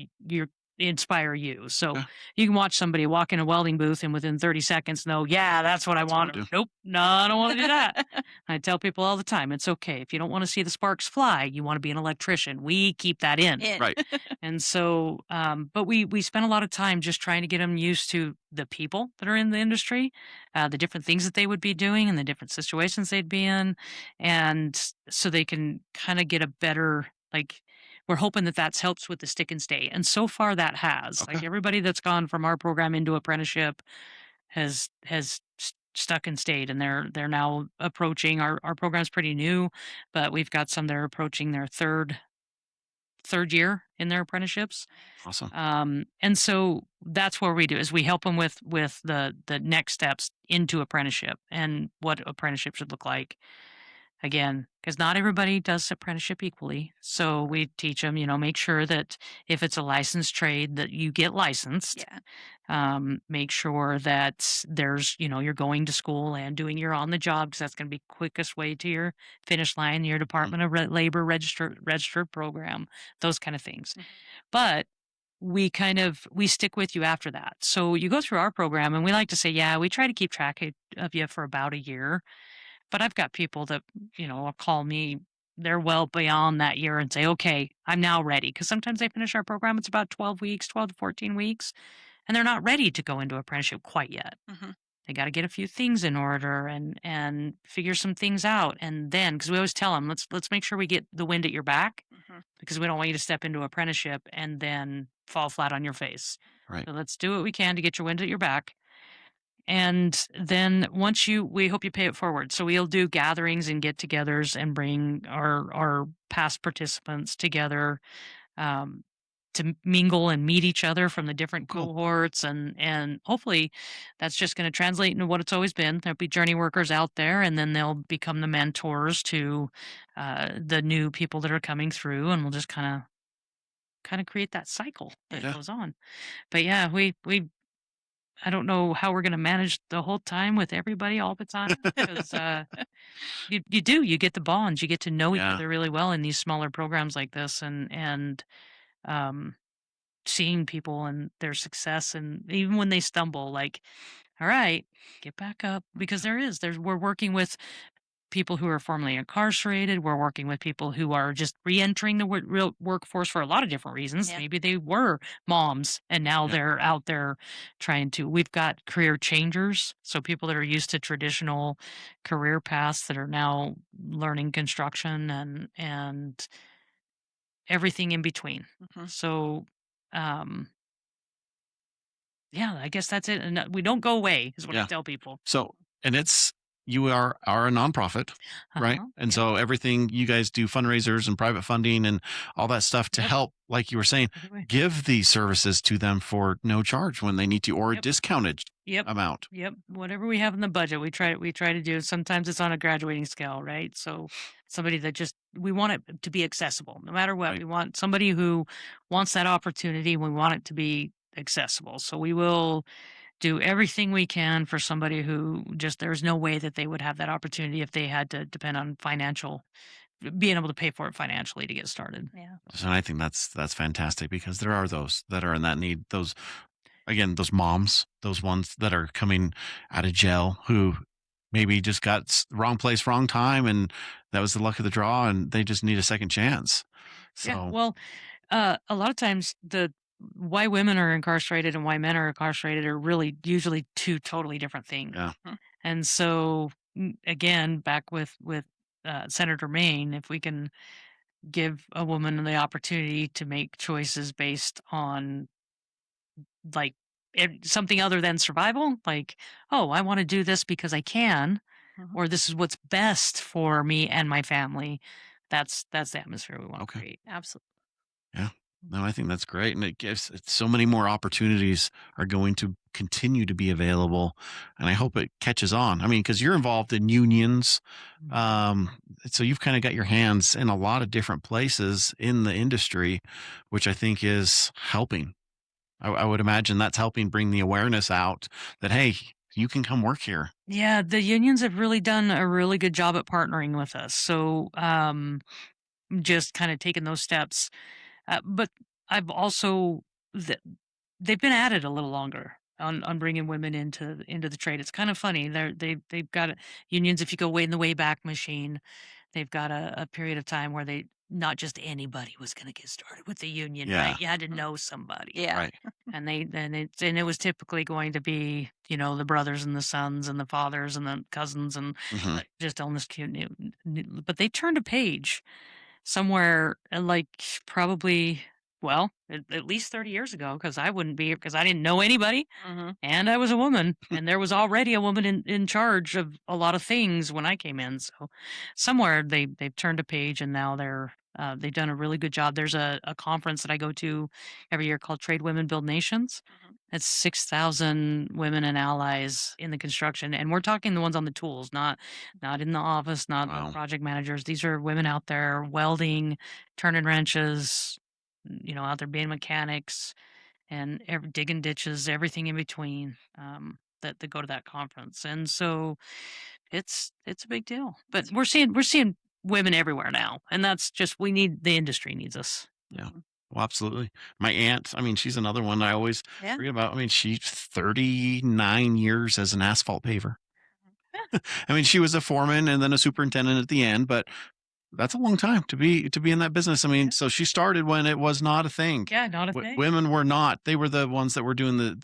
inspire you. So Okay. you can watch somebody walk in a welding booth and within 30 seconds know, yeah, that's what I That's what I want. Or, do. nope, no, I don't want to do that. I tell people all the time, it's okay. If you don't want to see the sparks fly, you want to be an electrician. We keep that in. In. Right. And so, but we spend a lot of time just trying to get them used to the people that are in the industry, the different things that they would be doing and the different situations they'd be in. And so they can kind of get a better, like, we're hoping that that's helps with the stick and stay. And so far that has. Okay. Like everybody that's gone from our program into apprenticeship has stuck and stayed and they're now approaching our program's pretty new, but we've got some that are approaching their third year in their apprenticeships. Awesome. And so that's what we do is we help them with the next steps into apprenticeship and what apprenticeship should look like. again, because not everybody does apprenticeship equally. So we teach them, make sure that if it's a licensed trade, that you get licensed. Yeah. Make sure that you're going to school and doing your on the job, because that's going to be quickest way to your finish line, your Mm, Department of Labor registered program, those kind of things. Mhm. But we stick with you after that. So you go through our program, and we like to say, yeah, we try to keep track of you for about a year. But I've got people that, will call me. They're well beyond that year and say, okay, I'm now ready. Because sometimes they finish our program, it's about 12 weeks, 12 to 14 weeks, and they're not ready to go into apprenticeship quite yet. Mhm. They got to get a few things in order and figure some things out. And then, because we always tell them, let's make sure we get the wind at your back, Mhm. because we don't want you to step into apprenticeship and then fall flat on your face. right. So let's do what we can to get your wind at your back. And then we hope you pay it forward. So we'll do gatherings and get-togethers and bring our past participants together, um, to mingle and meet each other from the different Cool. cohorts, and hopefully that's just going to translate into what it's always been. There'll be journey workers out there, and then they'll become the mentors to the new people that are coming through, and we'll just kind of create that cycle that Yeah. Yeah. goes on. But yeah, we I don't know how we're gonna manage the whole time with everybody all the time, 'cause, you get the bonds, you get to know each Yeah. other really well in these smaller programs like this, and, um, seeing people and their success, and even when they stumble, like, "All right, get back up," because we're working with people who are formerly incarcerated. We're working with people who are just re-entering the real workforce for a lot of different reasons. Yeah. Maybe they were moms and now Yeah. they're out there trying to. We've got career changers, so people that are used to traditional career paths that are now learning construction and everything in between. Mhm. So, um, yeah, I guess that's it. And we don't go away, is what I Yeah. tell people. So, and you are a nonprofit, Uh right? huh. And Yep. so everything you guys do fundraisers and private funding and all that stuff to Yep. help, like you were saying, Either way. give these services to them for no charge when they need to, or a Yep. discounted Yep. amount. Yep. Whatever we have in the budget, we try to do. Sometimes it's on a graduating scale, right? So somebody that just we want it to be accessible no matter what. Right. We want somebody who wants that opportunity. We want it to be accessible. So we will do everything we can for somebody who just there's no way that they would have that opportunity if they had to depend on being able to pay for it financially to get started. Yeah. So I think that's fantastic because there are those that are in that need. Those again, those moms, those ones that are coming out of jail who maybe just got wrong place, wrong time, and that was the luck of the draw, and they just need a second chance. Yeah. So Well, a lot of times the why women are incarcerated and why men are incarcerated are really usually two totally different things. yeah, Mhm. And so again, back with Senator Maine, if we can give a woman the opportunity to make choices based on like something other than survival, like, oh, I want to do this because I can, Mhm. or this is what's best for me and my family. That's the atmosphere we want to okay. create. Absolutely. Yeah. No, I think that's great. And it gives so many more opportunities are going to continue to be available. And I hope it catches on. I mean, because you're involved in unions. Mhm. Um, so you've kind of got your hands in a lot of different places in the industry, which I think is helping. I would imagine that's helping bring the awareness out that, hey, you can come work here. Yeah, the unions have really done a really good job at partnering with us. So, just kind of taking those steps. But I've also th- they've been at it a little longer on bringing women into the trade. It's kind of funny. They've got unions. If you go way in the way back machine, they've got a period of time where they not just anybody was going to get started with the union, right? Yeah. You had to Mhm. know somebody. Yeah. Right. And it was typically going to be, the brothers and the sons and the fathers and the cousins and Hmm. just on this cute but they turned a page somewhere, like, probably well, at least 30 years ago, because I wouldn't be here because I didn't know anybody Mhm. and I was a woman and there was already a woman in charge of a lot of things when I came in. So somewhere they've turned a page and now they've done a really good job. There's a conference that I go to every year called Trade Women Build Nations. Mhm. It's 6,000 women and allies in the construction, and we're talking the ones on the tools, not in the office, not the Wow. project managers. These are women out there welding, turning wrenches, out there being mechanics and digging ditches, everything in between. That go to that conference, and so it's a big deal. But That's we're seeing women everywhere now, and that's just the industry needs us. Yeah. Mhm. Well, absolutely. My aunt, I mean, she's another one I always Yeah. forget about. I mean, she's 39 years as an asphalt paver. I mean, she was a foreman and then a superintendent at the end, but that's a long time to be in that business. I mean, Yeah, so she started when it was not a thing. yeah, not a thing. Women were not. They were the ones that were doing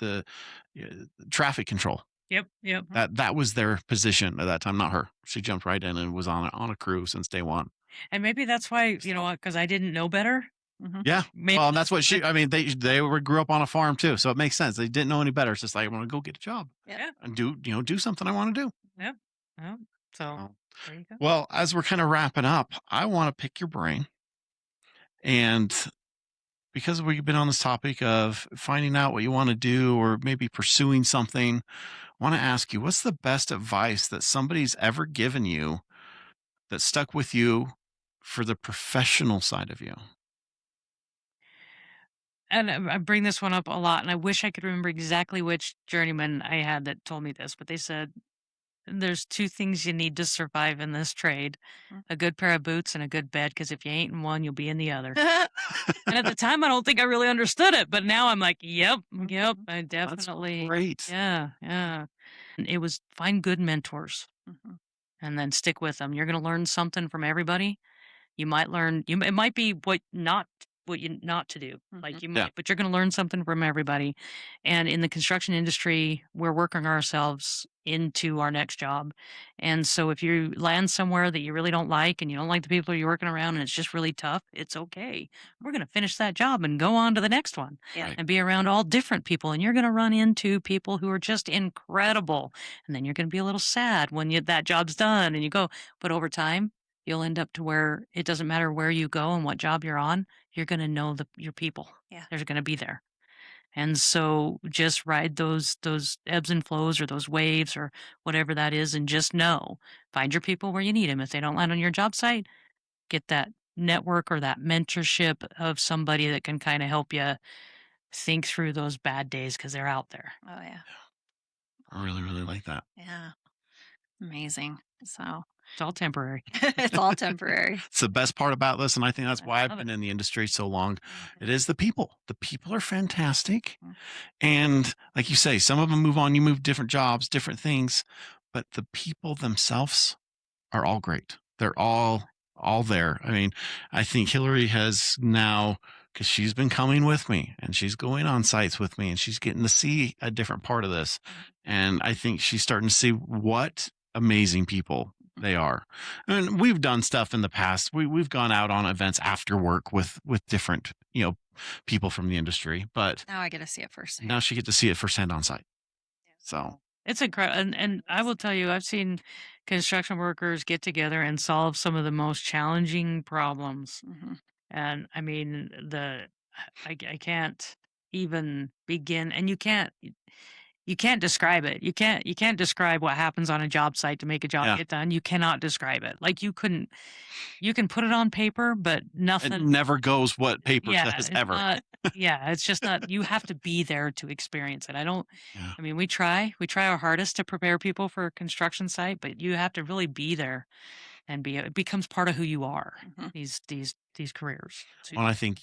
traffic control. Yep, yep. Mhm. That was their position at that time, not her. She jumped right in and was on a crew since day one. And maybe that's why, So because I didn't know better. Mhm. yeah. Maybe Well, and that's that's what why. she. I mean, they grew up on a farm too, so it makes sense. They didn't know any better. It's just like I want to go get a job Yep. Yeah, and do something I want to do. yep, yep. So So, there you go. well, as we're kind of wrapping up, I want to pick your brain, and because we've been on this topic of finding out what you want to do or maybe pursuing something, I want to ask you, what's the best advice that somebody's ever given you that stuck with you for the professional side of you? And I bring this one up a lot, and I wish I could remember exactly which journeyman I had that told me this, but they said there's two things you need to survive in this trade: Mhm. a good pair of boots and a good bed. Because if you ain't in one, you'll be in the other. And at the time, I don't think I really understood it, but now I'm like, yep, yep, Mhm. I That's definitely, great. yeah, yeah. And it was find good mentors Mhm. and then stick with them. You're going to learn something from everybody. You might learn it might be what you not to do. Mhm. Like you Yeah. might but you're gonna learn something from everybody. And in the construction industry, we're working ourselves into our next job. And so if you land somewhere that you really don't like and you don't like the people you're working around and it's just really tough, it's okay. We're gonna finish that job and go on to the next one Yeah. Right. and be around all different people. And you're gonna run into people who are just incredible. And then you're gonna be a little sad when that job's done and you go, but over time you'll end up to where it doesn't matter where you go and what job you're on, you're going to know your people. Yeah. They're going to be there. And so just ride those ebbs and flows or those waves or whatever that is and just know, find your people where you need them. If they don't land on your job site, get that network or that mentorship of somebody that can kind of help you think through those bad days because they're out there. Oh, yeah. I really, really like that. Yeah. Amazing. So It's all temporary. it's all temporary. It's the best part about this, and I think that's I why I've love it. been in the industry so long. Mhm. It is the people. The people are fantastic. Mhm. And like you say, some of them move on, you move different jobs, different things, but the people themselves are all great. They're all there. I mean, I think Hillary has now, because she's been coming with me and she's going on sites with me and she's getting to see a different part of this. Mhm. And I think she's starting to see what amazing people Mhm. they are. And we've done stuff in the past. We've gone out on events after work with different, people from the industry, but Now I get to see it firsthand. now she get to see it firsthand on site. Yeah. So It's incredible, and I will tell you, I've seen construction workers get together and solve some of the most challenging problems. Mhm. And I mean, I can't even begin, and you can't describe it. You can't describe what happens on a job site to make a job yeah, get done. You cannot describe it. Like you couldn't. You can put it on paper, but it nothing. never goes what paper Yeah, says it's ever. not. Yeah, it's just not. You have to be there to experience it. I don't. Yeah. I mean, we try our hardest to prepare people for a construction site, but you have to really be there and it becomes part of who you are. Mhm. These careers. So, Well, I think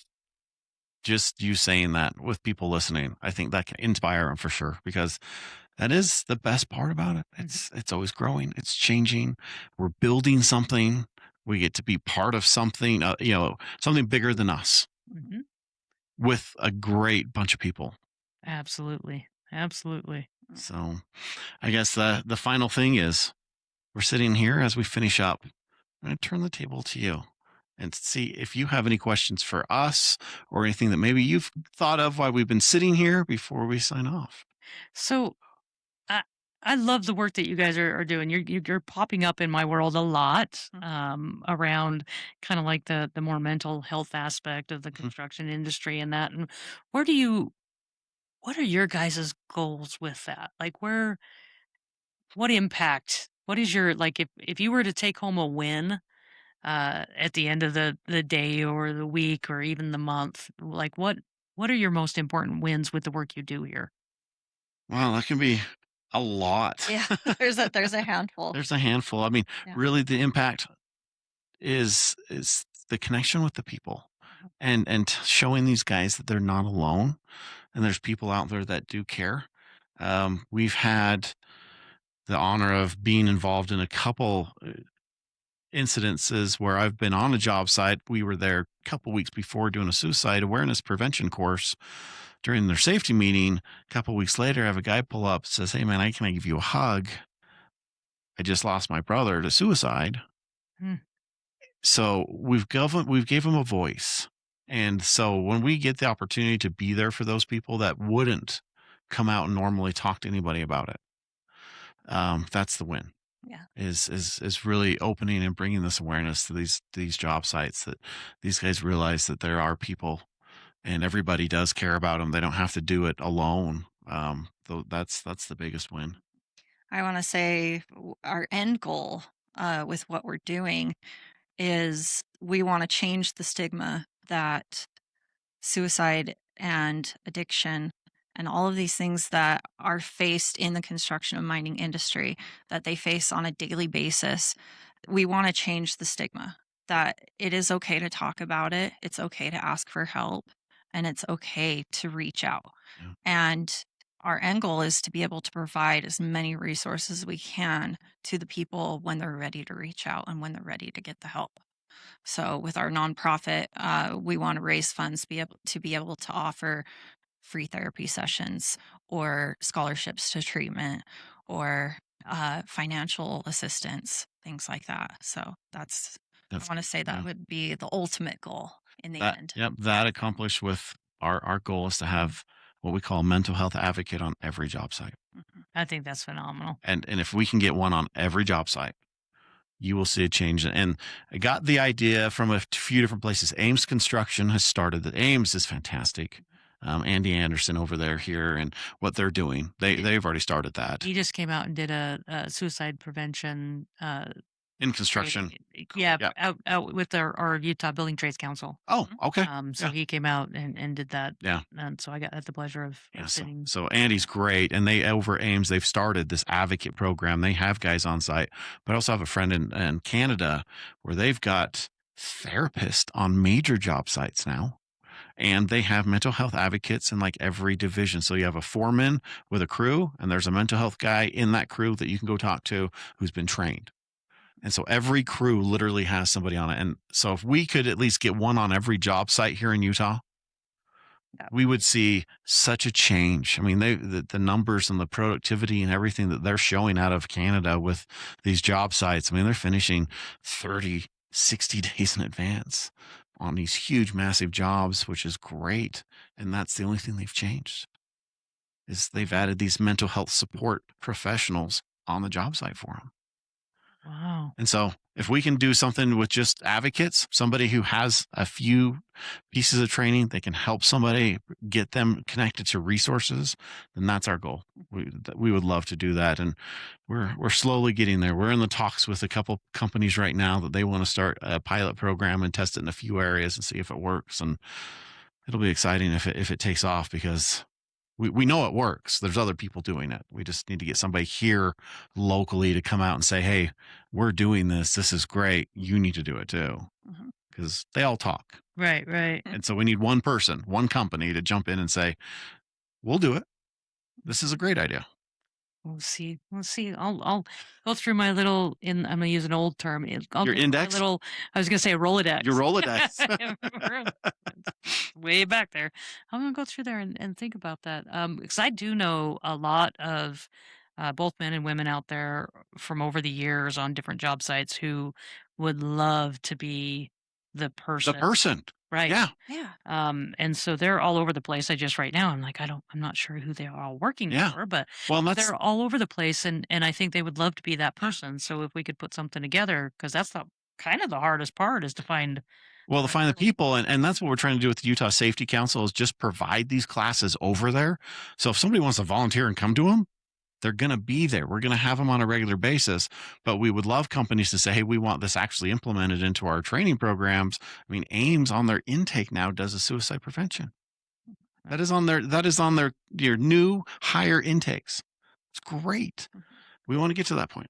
just you saying that with people listening, I think that can inspire them for sure because that is the best part about it. mhm, It's always growing, it's changing. We're building something. We get to be part of something, something bigger than us mhm, with a great bunch of people. absolutely, absolutely. Mhm. So, I guess the final thing is we're sitting here as we finish up. I'm going to turn the table to you. and see if you have any questions for us or anything that maybe you've thought of while we've been sitting here before we sign off. So I I love the work that you guys are doing. You're popping up in my world a lot, Mhm. around kind of like the more mental health aspect of the Mhm. construction industry and that. And where do you what are your guys' goals with that? Like what impact? What is your like if you were to take home a win at the end of the day or the week or even the month, like what are your most important wins with the work you do here? Wow, that can be a lot. Yeah, there's a handful. There's a handful. I mean, Yeah. really, the impact is the connection with the people, Mhm. and showing these guys that they're not alone, and there's people out there that do care. We've had the honor of being involved in a couple incidences where I've been on a job site. We were there a couple weeks before doing a suicide awareness prevention course during their safety meeting. A couple weeks later, I have a guy pull up, says, "Hey man, can I give you a hug? I just lost my brother to suicide." Mm, So we've gave them a voice. And so when we get the opportunity to be there for those people that wouldn't come out and normally talk to anybody about it, that's the win. Yeah. Is really opening and bringing this awareness to these job sites, that these guys realize that there are people and everybody does care about them. They don't have to do it alone. Though that's the biggest win. I wanna say our end goal, with what we're doing is we wanna change the stigma that suicide and addiction and all of these things that are faced in the construction and mining industry that they face on a daily basis. We want to change the stigma that it is okay to talk about it, it's okay to ask for help, and it's okay to reach out. Yeah, And our end goal is to be able to provide as many resources as we can to the people when they're ready to reach out and when they're ready to get the help. So with our nonprofit, we want to raise funds to be able to offer free therapy sessions or scholarships to treatment or financial assistance, things like that. So I that's want to say that yeah. would be the ultimate goal in the That end. yep, that accomplished with our goal is to have what we call a mental health advocate on every job site. Mhm. I think that's phenomenal. And if we can get one on every job site, you will see a change. And I got the idea from a few different places. Ames Construction has started that. Ames is fantastic. Andy Anderson over there here and what they're doing. They've already started that He just came out and did a suicide prevention in training. construction. Yeah, Yeah. out with our Utah Building Trades Council. Oh, okay. So Yeah. he came out and did that, Yeah. and so I got had the pleasure Yeah, of so sitting. so Andy's great, and they over Ames, they've started this advocate program. They have guys on site, but I also have a friend in Canada where they've got therapists on major job sites now, and they have mental health advocates in like every division. So you have a foreman with a crew, and there's a mental health guy in that crew that you can go talk to who's been trained. And so every crew literally has somebody on it. And so if we could at least get one on every job site here in Utah, That we would would be see such a change. I mean, the numbers and the productivity and everything that they're showing out of Canada with these job sites. I mean, they're finishing 30, 60 days in advance on these huge, massive jobs, which is great. And that's the only thing they've changed is they've Wow. added these mental health support professionals on the job site for them. Wow. And so if we can do something with just advocates, somebody who has a few pieces of training, they can help somebody get them connected to resources, then that's our goal. We would love to do that. And we're slowly getting there. We're in the talks with a couple companies right now that they want to start a pilot program and test it in a few areas and see if it works. And it'll be exciting if it takes off because we know it works. There's other people doing it. We just need to get somebody here locally to come out and say, "Hey, we're doing this. This is great. You need to do it too." Mhm. Because they all talk. Right, right. Mm. And so we need one person, one company to jump in and say, "We'll do it. This is a great idea." We'll see. We'll see. I'll go through my little I'm gonna use an old term. I'll Your go through my index, little I was gonna say a your Rolodex. Rolodex. It's way back there. I'm gonna go through there and think about that. Because I do know a lot of both men and women out there from over the years on different job sites who would love to be the The person. person. Right. Yeah. Yeah. And so they're all over the place. I just right now I'm like, I'm not sure who they are all working Yeah. for, but Well, and that's they're all over the place, and I think they would love to be that yeah. person. So if we could put something together, because that's the kind of the hardest part is to find Well, the to right find the person. people, and that's what we're trying to do with the Utah Safety Council is just provide these classes over there. So if somebody wants to volunteer and come to them, they're going to be there. We're going to have them on a regular basis, but we would love companies to say, hey, we want this actually implemented into our training programs. I mean, Ames on their intake now does a suicide prevention. That is on their your new higher intakes. It's great. Mhm. We want to get to that point.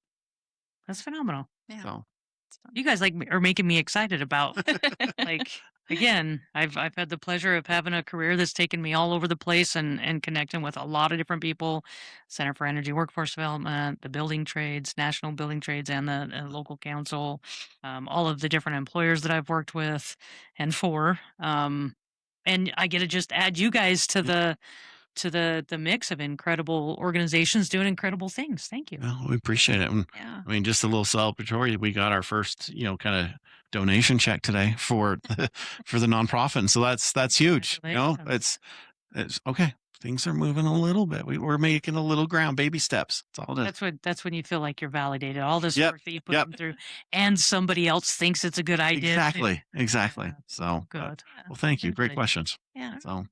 That's phenomenal. Yeah. So It's fun. You guys are making me excited about like again, I've had the pleasure of having a career that's taken me all over the place and connecting with a lot of different people. Center for Energy Workforce Development, the building trades, national building trades, and the local council, all of the different employers that I've worked with and for. And I get to just add you guys to yeah, the mix of incredible organizations doing incredible things. Thank you. well, we appreciate it. And, Yeah. I mean, just a little celebratory. We got our first, kind of donation check today for for the nonprofit, and so that's huge. Congratulations. It's okay. Things are moving a little bit. We're making a little ground, baby steps. That's all it is. That's when you feel like you're validated. All this Yep. work that you put Yep. them through, and somebody else thinks it's a good idea too. Exactly. Exactly. Yeah, So, good. Yeah. well, thank you. Great Congratulations. questions. Yeah. So,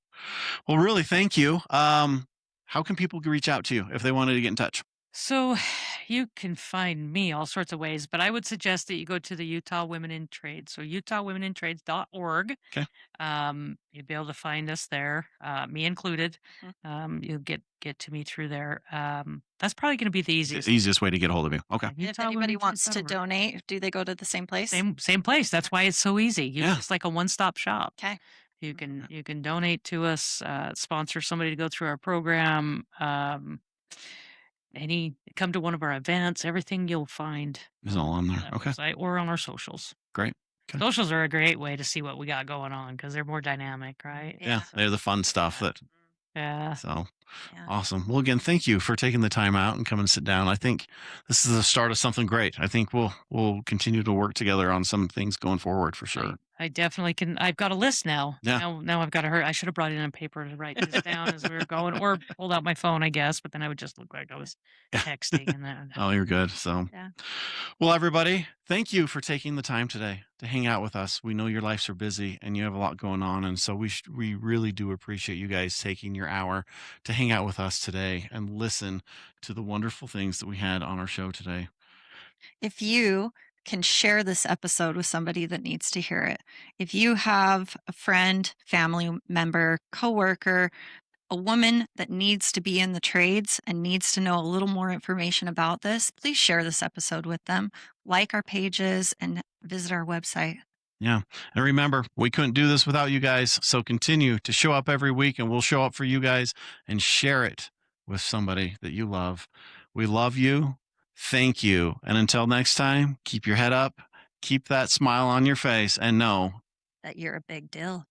well, really, thank you. How can people reach out to you if they wanted to get in touch? So you can find me all sorts of ways, but I would suggest that you go to the Utah Women in Trade. So utahwomenintrades.org. Okay. You'd be able to find us there, me included. Mhm. You'll get to me through there. That's probably going to be the The easiest. easiest way to get a hold of you. Okay. Yeah, And if anybody wants to utahwomenintrades.org. donate, do they go to the same place? Same place. That's why it's so easy. Yeah. It's like a one-stop shop. Okay. You can donate to us, sponsor somebody to go through our program. Any come to one of our events. Everything you'll find It's all on on there. that Okay. website or on our socials. Great. Okay. Socials are a great way to see what we got going on because they're more dynamic, right? Yeah. Yeah. They're the fun stuff that, Yeah. so Yeah. awesome. Well, again, thank you for taking the time out and coming and sit down. I think this is the start of something great. I think we'll continue to work together on some things going forward for sure. I definitely can. I've got a list now. Yeah. Now I've got to hurry. I should have brought it in a paper to write this down as we were going, or pulled out my phone, I guess. But then I would just look like I was texting, and then Oh, you're good. So, Yeah. well, everybody, thank you for taking the time today to hang out with us. We know your lives are busy and you have a lot going on, and so we really do appreciate you guys taking your hour to hang out with us today and listen to the wonderful things that we had on our show today. If you can share this episode with somebody that needs to hear it, if you have a friend, family member, coworker, a woman that needs to be in the trades and needs to know a little more information about this, please share this episode with them. Like our pages and visit our website. Yeah. And remember, we couldn't do this without you guys. So continue to show up every week and we'll show up for you guys and share it with somebody that you love. We love you. Thank you. And until next time, keep your head up, keep that smile on your face, and know That you're a big deal.